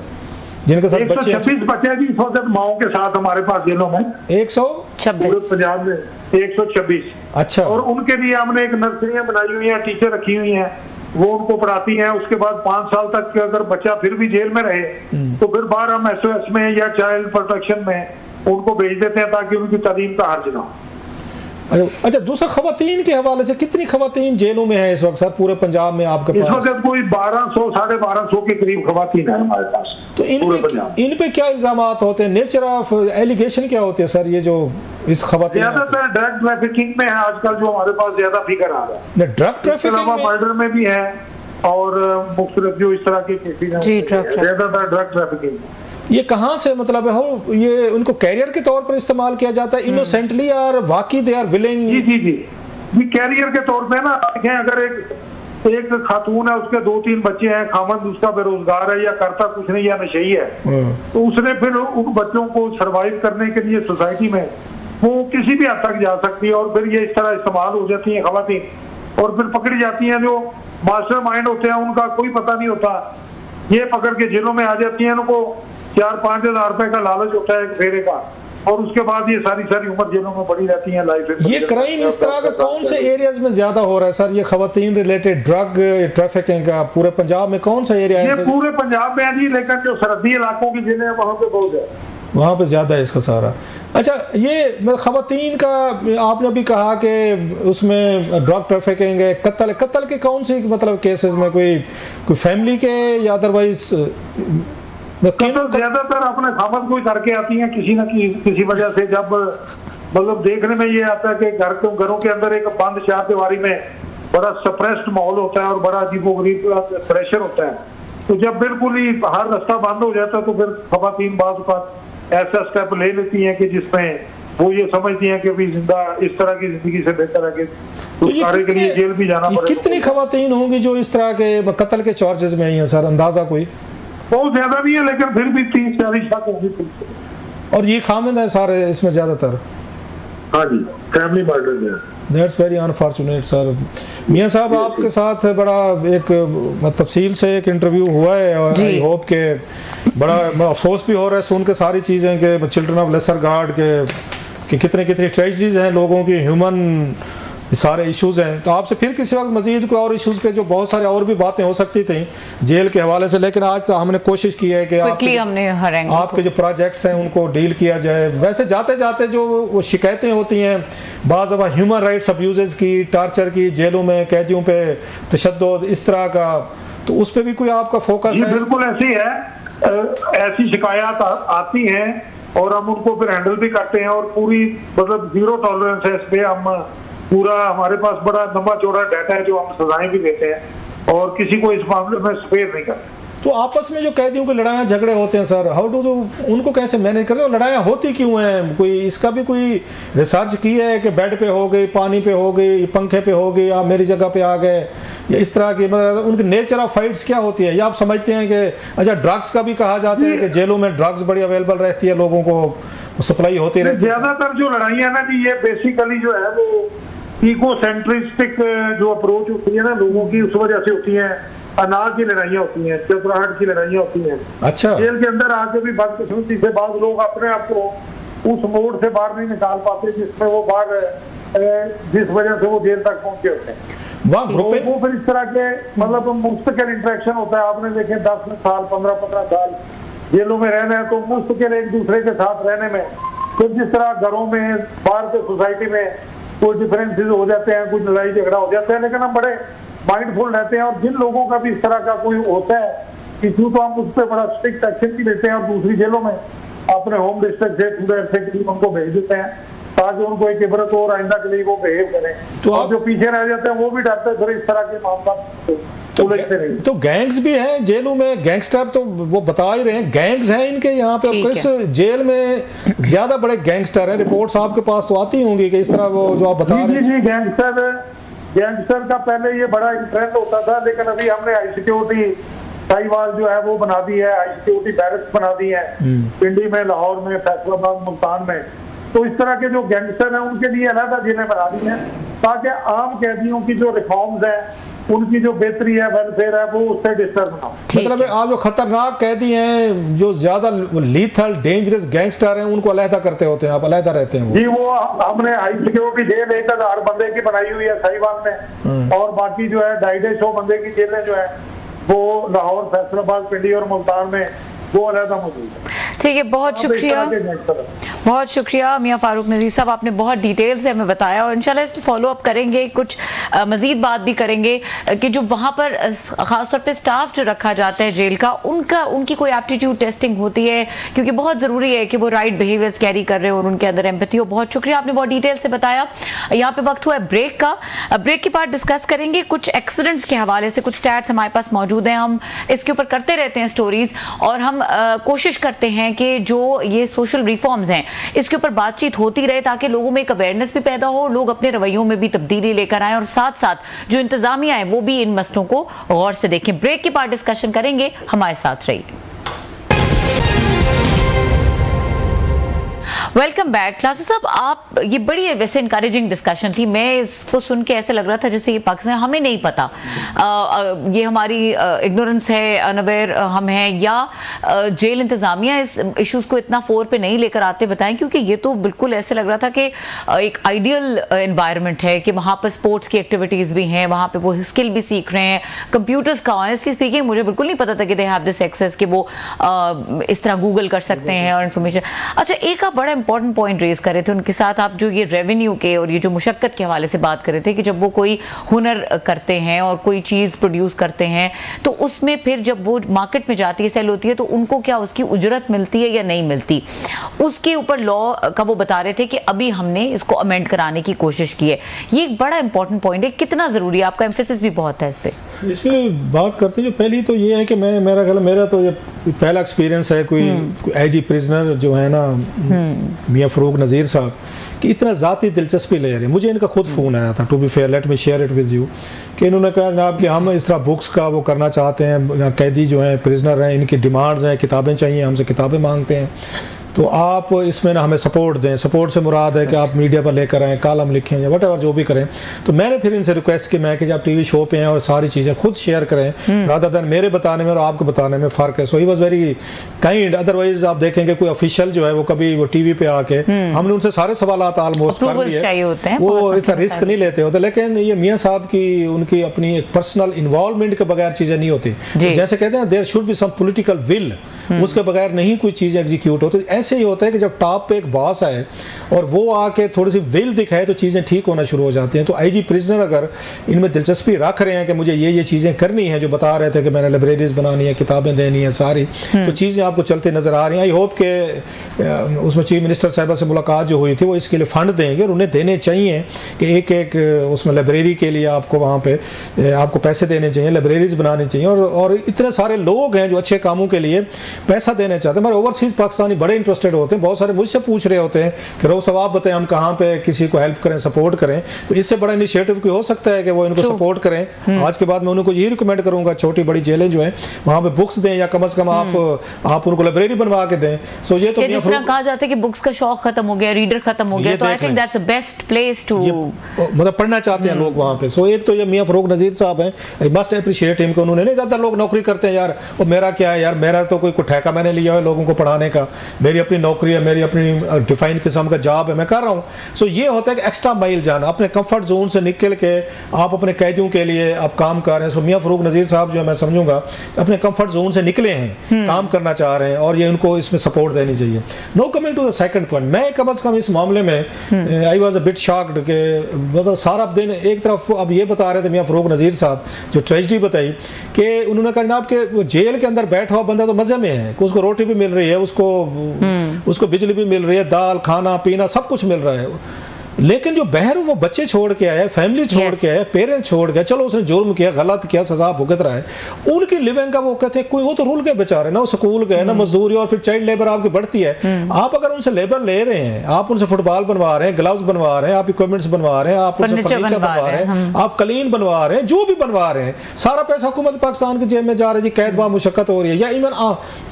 [SPEAKER 3] जिनके साथ बच्चे?
[SPEAKER 2] 126 बच्चे भी इस वक्त माओ के साथ हमारे पास जेलों में।
[SPEAKER 3] 126
[SPEAKER 2] पंजाब में 126।
[SPEAKER 3] अच्छा।
[SPEAKER 2] और उनके लिए हमने एक नर्सरियां बनाई हुई हैं, टीचर रखी हुई हैं, वो उनको पढ़ाती हैं। उसके बाद 5 साल तक अगर बच्चा फिर भी जेल में रहे तो फिर बाहर हम SOS में या चाइल्ड प्रोटेक्शन में उनको भेज देते हैं ताकि उनकी तालीम का हर्ज ना हो।
[SPEAKER 3] अच्छा, दूसरा खवातीन के हवाले से कितनी खवातीन जेलों में है इस वक्त सर पूरे पंजाब में आपके पास?
[SPEAKER 2] इस वक्त कोई 1200 साढ़े 1200 के करीब खवातीन है हमारे पास।
[SPEAKER 3] तो इन पे क्या इल्जामात होते हैं? नेचर ऑफ एलिगेशन क्या होते हैं सर ये जो इस खवातीन?
[SPEAKER 2] ज्यादातर ड्रग ट्रैफिकिंग में है आजकल जो हमारे पास ज्यादा फिगर आ रहा है।
[SPEAKER 3] ड्रग ट्रैफिकिंग,
[SPEAKER 2] मर्डर में भी है और मुख्तलिफ जो इस तरह के केसेस हैं, ज्यादातर ड्रग ट्रैफिकिंग।
[SPEAKER 3] ये कहाँ से मतलब हो, ये उनको कैरियर के तौर पर इस्तेमाल किया जाता है इनोसेंटली और वाकई दे आर विलिंग?
[SPEAKER 2] जी जी जी कैरियर के तौर पे ना देखें, अगर एक खातून है, उसके 2-3 बच्चे हैं, खामद उसका बेरोजगार है या करता कुछ नहीं या नशेई है, तो उसने फिर उन बच्चों को सरवाइव करने के लिए सोसाइटी में वो किसी भी हद तक जा सकती है, और फिर ये इस तरह इस्तेमाल हो जाती है खवातीन और फिर पकड़ी जाती हैं। जो मास्टरमाइंड होते हैं उनका कोई पता नहीं होता, ये पकड़ के जेलों में आ जाती हैं। उनको 4-5 हज़ार रुपए का लालच होता है एक फेरे का, और उसके बाद ये सारी उम्र जेलों में पड़ी रहती हैं लाइफ।
[SPEAKER 3] ये क्राइम इस तरह का कौन से एरियाज में ज्यादा हो रहा है सर? ये खवातीन रिलेटेड ड्रग ट्रैफिकिंग का पूरे पंजाब में कौन सा एरिया है?
[SPEAKER 2] ये पूरे पंजाब में है जी, लेकिन जो सरहदी इलाकों की जेलें हैं वहाँ पे बहुत है,
[SPEAKER 3] वहाँ पे ज्यादा है इसका सारा। अच्छा, ये खवातीन का आपने भी कहा कि उसमें ड्रग ट्रैफिकिंग है, कत्ल के कौन सी मतलब केसेस में, कोई फैमिली के या अदरवाइज?
[SPEAKER 2] ज्यादातर अपने खामद कोई करके आती हैं किसी न किसी वजह से। जब मतलब देखने में ये आता है कि घरों के अंदर एक बंद चारदीवारी में बड़ा सप्रेस्ड माहौल होता है और बड़ा अजीबोगरीब प्रेशर होता है, तो जब बिल्कुल ही हर रास्ता बंद हो जाता है तो फिर खवातीन बाज़ ऐसा स्टेप ले लेती हैं कि जिसमें वो ये समझती हैं कि भी जिंदा इस तरह की जिंदगी से बेहतर है कि
[SPEAKER 3] तो
[SPEAKER 2] के लिए जेल भी जाना पड़ेगा।
[SPEAKER 3] कितनी खवातीन होंगी जो इस तरह के कत्ल के चार्जेस में आई हैं सर, अंदाजा कोई?
[SPEAKER 2] बहुत ज्यादा नहीं है, लेकिन फिर भी 30-40 लाख होगी।
[SPEAKER 3] और ये खामिद है सारे इसमें ज्यादातर?
[SPEAKER 2] हाँ जी, फैमिली मर्डर है।
[SPEAKER 3] That's very unfortunate sir. मियां साहब, आपके साथ बड़ा एक तफसील से एक इंटरव्यू हुआ है और आई होप के बड़ा अफसोस भी हो रहा है सुन के सारी चीज़ें कि चिल्ड्रन ऑफ लेसर गार्ड के कितनी ट्रेजेडीज हैं लोगों की, ह्यूमन सारे इश्यूज हैं। तो आपसे फिर किसी वक्त मजीद कोई और इश्यूज पे, जो बहुत सारे और भी बातें हो सकती थी जेल के हवाले से, लेकिन आज हमने कोशिश की है कि आपके जो प्रोजेक्ट्स हैं उनको डील किया जाए। वैसे जाते जाते जो वो शिकायतें होती हैं बाज़ दफ़ा ह्यूमन राइट्स अब्यूज़ की, टार्चर की, जेलों में कैदियों पे तशद्दुद इस तरह का, तो उस पर भी कोई आपका फोकस है?
[SPEAKER 2] बिल्कुल ऐसी है, ऐसी शिकायत आती हैं और हम उनको फिर हैंडल भी करते हैं और पूरी मतलब 0 टॉलरेंस है इस पे। हम पूरा, हमारे पास बड़ा लंबा चौड़ा डाटा है जो हम सजाएं भी देते हैं और किसी को इस मामले में स्पेयर नहीं करते।
[SPEAKER 3] तो आपस में जो कैदियों के लड़ाइयाँ झगड़े होते हैं सर, हाउ डू उनको कैसे मैनेज करते हो? लड़ाइयाँ होती क्यों हैं? कोई इसका भी कोई रिसर्च की है कि बेड पे हो गई, पानी पे हो गई, पंखे पे हो गई, आप मेरी जगह पे आ गए, या इस तरह की मतलब उनकी नेचर ऑफ फाइट्स क्या होती है? या आप समझते हैं कि अच्छा, ड्रग्स का भी कहा जाता है कि जेलों में ड्रग्स बड़ी अवेलेबल रहती है, लोगों को सप्लाई होती रहती है?
[SPEAKER 2] ज्यादातर जो लड़ाइयाँ ना जी, ये बेसिकली जो है वो इकोसेंट्रिस्टिक जो अप्रोच होती है ना लोगों की, उस वजह से होती है। अनाज की लड़ाइयाँ होती हैं, चतुराहट की लड़ाइयाँ होती हैं।
[SPEAKER 3] अच्छा,
[SPEAKER 2] जेल के अंदर आके भी बदकिस्मती से बाद लोग अपने आप को उस मोड़ से बाहर नहीं निकाल पाते जिसमें वो बाहर, जिस वजह से वो जेल तक पहुंचे होते हैं। तो वो फिर इस तरह के मतलब मुस्तकिल इंटरेक्शन होता है। आपने देखे 10 साल 15-15 साल जेलों में रहना है तो मुस्तकिल एक दूसरे के साथ रहने में, फिर जिस तरह घरों में, बाहर के सोसाइटी में कोई डिफरेंसेस हो जाते हैं, कुछ लड़ाई झगड़ा हो जाता है, लेकिन हम बड़े माइंडफुल रहते हैं। और जिन लोगों का भी इस तरह का कोई होता है इशू तो हम उस पर बड़ा स्ट्रिक्ट एक्शन भी लेते हैं और दूसरी जेलों में अपने होम डिस्ट्रिक्ट से पूरे ऐसे करीब उनको भेज देते हैं ताकि उनको एक इबरत हो और आइंदा के लिए वो बिहेव करें। तो और जो पीछे रह जाते हैं वो भी डरते हैं फिर इस तरह के मामला
[SPEAKER 3] तो गैंग्स भी हैं जेलों में, गैंगस्टर तो वो बता ही रहे हैं, गैंग्स हैं इनके यहाँ पे। किस जेल में ज्यादा बड़े गैंगस्टर हैं? रिपोर्ट्स आपके पास तो आती होंगी कि इस तरह वो जो आप बता रहे हैं।
[SPEAKER 2] जी, गैंगस्टर का पहले ये बड़ा ट्रेंड होता था, लेकिन अभी हमने हाई सिक्योरिटी साहिवाल जो है वो बना दी है, हाई सिक्योरिटी बैरक्स बना दी है पिंडी में, लाहौर में, फैसलाबाद, मुल्तान में। तो इस तरह के जो गैंगस्टर हैं उनके लिए अलग जेलें बना दी हैं ताकि आम कैदियों की जो रिफॉर्म्स हैं, उनकी जो बेहतरी है, वेलफेयर है, वो उससे डिस्टर्ब ना हो। मतलब
[SPEAKER 3] आप जो खतरनाक कैदी हैं, जो ज्यादा लीथल डेंजरस गैंगस्टर हैं, उनको अलहदा करते होते हैं, आप अलहदा रहते हैं?
[SPEAKER 2] जी, वो हमने हाई सिक्योरिटी जेल 1000 बंदे की बनाई हुई है साहिवाल में, और बाकी जो है 250 बंदे की जेलें जो है वो लाहौर, फैसलाबाद, पिंडी और मुल्तान में वो अलहदा मौजूद है।
[SPEAKER 1] ठीक है, बहुत शुक्रिया। बहुत शुक्रिया मियां फारूक नज़ीर साहब, आपने बहुत डिटेल से हमें बताया और इंशाल्लाह इसमें फॉलो अप करेंगे, कुछ मज़ीद बात भी करेंगे कि जो वहाँ पर ख़ासतौर पे स्टाफ जो रखा जाता है जेल का, उनकी कोई एप्टीट्यूड टेस्टिंग होती है, क्योंकि बहुत ज़रूरी है कि वो राइट बिहेवियर्स कैरी कर रहे हो और उनके अंदर एम्पैथी हो। बहुत शुक्रिया, आपने बहुत डिटेल से बताया। यहाँ पे वक्त हुआ है ब्रेक का, ब्रेक के बाद डिस्कस करेंगे कुछ एक्सीडेंट्स के हवाले से, कुछ स्टैट्स हमारे पास मौजूद हैं, हम इसके ऊपर करते रहते हैं स्टोरीज और हम कोशिश करते हैं कि जो ये सोशल रिफॉर्म्स हैं इसके ऊपर बातचीत होती रहे ताकि लोगों में एक अवेयरनेस भी पैदा हो, लोग अपने रवैयों में भी तब्दीली लेकर आए और साथ साथ जो इंतजामिया है वो भी इन मसलों को गौर से देखें। ब्रेक के बाद डिस्कशन करेंगे, हमारे साथ रहिए। Welcome back. क्लासेस साहब, आप ये बड़ी वैसे इनकरेजिंग डिस्कशन थी, मैं इसको सुन के ऐसे लग रहा था जैसे ये पाकिस्तान हमें नहीं पता, ये हमारी इग्नोरेंस है, अनअवेयर हम हैं, या जेल इंतज़ामिया इस इश्यूज़ को इतना फोर पे नहीं लेकर आते, बताएं, क्योंकि ये तो बिल्कुल ऐसे लग रहा था कि एक आइडियल इन्वायरमेंट है कि वहाँ पर स्पोर्ट्स की एक्टिविटीज़ भी हैं, वहाँ पर वो स्किल भी सीख रहे हैं, कंप्यूटर्स का ऑनेस्टली स्पीकिंग मुझे बिल्कुल नहीं पता था कि दे हैव दिस एक्सेस कि वो इस तरह गूगल कर सकते हैं और इन्फॉर्मेशन। अच्छा, एक आप बड़ा इंपॉर्टेंट पॉइंट रेज कर रहे थे उनके साथ, आप जो ये रेवेन्यू के और ये जो मुशक्कत के हवाले से बात कर रहे थे कि जब वो कोई हुनर करते हैं और कोई चीज़ प्रोड्यूस करते हैं तो उसमें फिर जब वो मार्केट में जाती है, सेल होती है, तो उनको क्या उसकी उजरत मिलती है या नहीं मिलती, उसके ऊपर लॉ का वो बता रहे थे कि अभी हमने इसको अमेंड कराने की कोशिश की है। ये एक बड़ा इंपॉर्टेंट पॉइंट है, कितना ज़रूरी है, आपका एम्फेसिस भी बहुत है इस पर।
[SPEAKER 3] इसमें बात करते हैं जो पहली तो ये है कि मेरा तो ये पहला एक्सपीरियंस है कोई एजी प्रिजनर जो है ना मियां फारूक नज़ीर साहब कि इतना ज़ाती दिलचस्पी ले रहे हैं। मुझे इनका खुद फ़ोन आया था, to be fair let me share it with you, कि इन्होंने कहा जनाब कि हम इस तरह बुक्स का वो करना चाहते हैं, कैदी जो हैं प्रिजनर हैं इनकी डिमांड्स हैं, किताबें चाहिए, हमसे किताबें मांगते हैं, तो आप इसमें ना हमें सपोर्ट दें। सपोर्ट से मुराद है कि आप मीडिया पर लेकर आएँ, कॉलम लिखें या वट एवर जो भी करें। तो मैंने फिर इनसे रिक्वेस्ट की मैं कि जब टीवी शो पे हैं और सारी चीज़ें खुद शेयर करें रादर देन मेरे बताने में और आपको बताने में फ़र्क है। So he was very kind. Otherwise आप देखेंगे कोई ऑफिशियल जो है वो कभी वो टीवी पे आके हमने उनसे सारे सवाल ऑलमोस्ट कर लिए, वो इतना रिस्क नहीं लेते होते। लेकिन ये मियाँ साहब की उनकी अपनी एक पर्सनल इन्वॉल्वमेंट के बगैर चीज़ें नहीं होती। जैसे कहते हैं there should be some political will, उसके बगैर नहीं कोई चीज़ एग्जीक्यूट हो। तो ऐसे ही होता है कि जब टॉप पे एक बॉस आए और वो आके थोड़ी सी विल दिखाए तो चीज़ें ठीक होना शुरू हो जाती हैं। तो आईजी प्रिजनर अगर इनमें दिलचस्पी रख रहे हैं कि मुझे ये चीज़ें करनी है, जो बता रहे थे कि मैंने लाइब्रेरीज बनानी है, किताबें देनी है सारी, तो चीज़ें आपको चलते नज़र आ रही हैं। आई होप के उसमें चीफ मिनिस्टर साहबा से मुलाकात जो हुई थी वो इसके लिए फ़ंड देंगे और उन्हें देने चाहिए कि एक एक उसमें लाइब्रेरी के लिए आपको वहाँ पे आपको पैसे देने चाहिए, लाइब्रेरीज बनानी चाहिए। और इतने सारे लोग हैं जो अच्छे कामों के लिए पैसा देना चाहते हैं। हमारे ओवरसीज़ पाकिस्तानी बड़े इंटरेस्टेड होते हैं, बहुत सारे मुझसे पूछ रहे होते हैं कि रोज़ सवाब बताएं हम कहाँ पे किसी को हेल्प करें, सपोर्ट करें। तो इससे बड़ा इनिशिएटिव कोई हो सकता है कि वो इनको सपोर्ट करें। आज के बाद मैं उनको यही रिकमेंड करूँगा, छोटी बड़ी जेलें जो हैं वहाँ पे बुक्स दें या कम से कम आप उनको लाइब्रेरी बनवा के दें। सो ये तो
[SPEAKER 1] जिस तरह कहा जाता है कि बुक्स का शौक खत्म हो गया, रीडर खत्म हो गया, तो I think that's the best place to
[SPEAKER 3] मतलब पढ़ना चाहते हैं लोग वहाँ पे। सो एक तो ये मियां फारूक नज़ीर साहब हैं, आई मस्ट अप्रिशिएट हिम, उन्होंने नहीं ज़्यादा लोग नौकरी करते हैं यार, और मेरा क्या है यार, मेरा तो कोई ठेका मैंने लिया है लोगों को पढ़ाने का, मेरी अपनी नौकरी है, मेरी अपनी डिफाइंड किस्म का जॉब है, मैं कर रहा हूँ। सो ये होता है कि एक्स्ट्रा माइल जाना, अपने कंफर्ट जोन से निकल के आप अपने कैदियों के लिए आप काम कर रहे हैं। सो मियां फारूक नज़ीर साहब जो मैं समझूंगा अपने कंफर्ट जोन से निकले हैं, काम करना चाह रहे हैं और ये उनको इसमें सपोर्ट देनी चाहिए। No coming to the second point, मैं कम अज कम इस मामले में I was a bit shocked कि मतलब सारा दिन एक तरफ अब ये बता रहे थे मियां फारूक नज़ीर साहब जो ट्रेजेडी बताई कि उन्होंने कहा जनाब कि जेल के अंदर बैठा हुआ बंदा तो मजे में है, उसको रोटी भी मिल रही है, उसको बिजली भी मिल रही है, दाल खाना पीना सब कुछ मिल रहा है, लेकिन जो बहर वो बच्चे छोड़ के आए, फैमिली छोड़ के आए, पेरेंट्स छोड़ के, चलो उसने जुर्म किया, गलत किया, सजा भुगत रहा है, उनकी लिविंग का वो कहते हैं कोई वो तो रूल के बेचारे ना, वो स्कूल गए ना, मजदूरी और फिर चाइल्ड लेबर आपकी बढ़ती है। आप अगर उनसे लेबर ले रहे हैं, आप उनसे फुटबॉल बनवा रहे हैं, ग्लव्स बनवा रहे हैं, आप इक्विपमेंट्स बनवा रहे हैं, आप उनसे फर्नीचर बनवा रहे हैं, आप कलीन बनवा रहे हैं, जो भी बनवा रहे हैं, सारा पैसा हुकूमत पाकिस्तान की जेब में जा रहा है जी, कैद बा मुशक्कत हो रही है। या इवन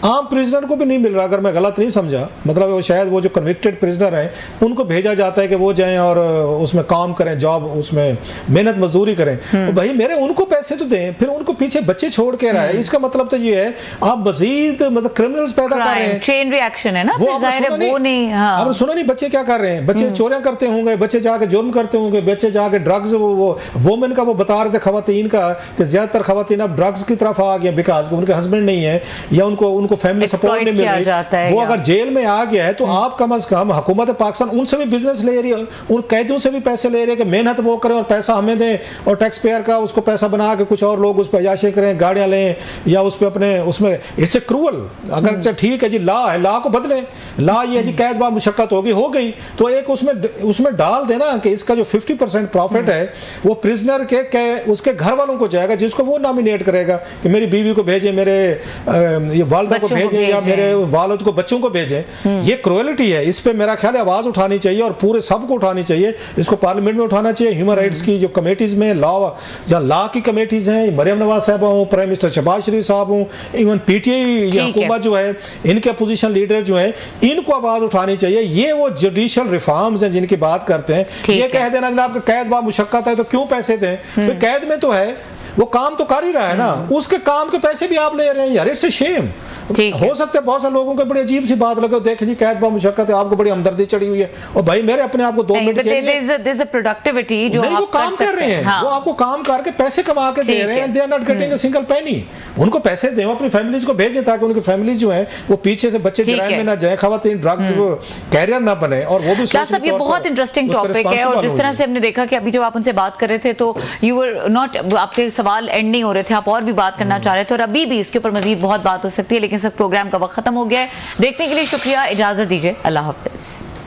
[SPEAKER 3] आम प्रिजनर को भी नहीं मिल रहा, अगर मैं गलत नहीं समझा, मतलब वो शायद वो जो कन्विक्टेड प्रिजनर हैं उनको भेजा जाता है कि वो जाए जाएं और उसमें काम करें, जॉब उसमें मेहनत मजदूरी करें, तो भाई मेरे उनको पैसे तो दें, फिर उनको पीछे बच्चे छोड़ के रहे। इसका मतलब तो ये है आप मजीद मतलब क्रिमिनल्स पैदा कर रहे हैं,
[SPEAKER 1] चेन रिएक्शन है ना,
[SPEAKER 3] वो आपने सुना नहीं बच्चे क्या कर रहे हैं, बच्चे चोरियां करते होंगे, बच्चे जाके जुर्म करते होंगे, बच्चे जाके ड्रग्स, वो वोमेन का वो बता रहे थे खवातीन का कि ज्यादातर खवातीन अब ड्रग्स की तरफ आ गया बिकॉज उनके हस्बैंड नहीं है या उनको फैमिली सपोर्ट नहीं मिल रही। वो अगर जेल में आ गया है तो आप कम अज कम हुकूमत पाकिस्तान उनसे भी बिजनेस ले रही है, उन कैदियों से भी पैसे ले रही है कि मेहनत वो करें और पैसा हमें दें, और टैक्स पेयर का उसको पैसा बना के कुछ और लोग उस पर अयाशी करें, गाड़ियां लें या उस पर अपने उसमें। It's a cruel. अगर ठीक है जी लॉ है, लॉ को बदले, लॉ ये जी कैद बाद मुशक्कत होगी हो गई, तो एक उसमें डाल देना कि इसका जो 50% प्रॉफिट है वो प्रिजनर के उसके घर वालों को जाएगा, जिसको वो नॉमिनेट करेगा कि मेरी बीवी को भेजे, मेरे ये वालिदा को भेजे या मेरे वालिद को, बच्चों को भेजे। ये क्रूएलिटी है, इस पे मेरा ख्याल है आवाज उठानी चाहिए और पूरे सबको उठानी चाहिए। इसको पार्लियामेंट में उठाना चाहिए, ह्यूमन राइट्स की जो कमेटीज में लॉ की कमेटीज हैं, मरियम नवाज साहब हूँ, प्राइम मिनिस्टर शहबाज शरीफ साहब हूँ, इवन पीटीआई हुकूमत जो है, इनके अपोजिशन लीडर जो है, इनको आवाज उठानी चाहिए। ये वो जुडिशियल रिफॉर्म्स हैं जिनकी बात करते हैं। ये कह देना जनाब कैद बा मुशक्कत है तो क्यों पैसे दें, तो कैद में तो है, वो काम तो कर ही रहा है ना, उसके काम के पैसे भी आप ले रहे हैं यार, इट्स ए शेम। हो सकता है बहुत सारे लोगों को बड़ी अजीब सी बात लगे, देख जी कैद बा मुशक्कत है, आपको बड़ी हमदर्दी चढ़ी हुई है, और भाई मेरे अपने आप को 2 मिनट
[SPEAKER 1] प्रोडक्टिविटी जो
[SPEAKER 3] वो काम कर रहे हैं, वो आपको काम करके पैसे कमा के दे रहे हैं, they are not getting a single penny. उनको पैसे दें, अपनी फैमिलीज को भेजें ताकि उनकी फैमिलीज जो है वो पीछे से बच्चे जराइम में ना जाए, खवातीन ड्रग्स कैरियर ना बने, और वो भी
[SPEAKER 1] सब। ये बहुत इंटरेस्टिंग टॉपिक है, और जिस तरह से हमने देखा कि अभी जब आप उनसे बात कर रहे थे तो यू वर नॉट, आपके सवाल एंड नहीं हो रहे थे, आप और भी बात करना चाह रहे थे, और अभी भी इसके ऊपर मजीद बहुत बात हो सकती है, लेकिन सब प्रोग्राम का वक्त खत्म हो गया है। देखने के लिए शुक्रिया, इजाजत दीजिए, अल्लाह हाफिज।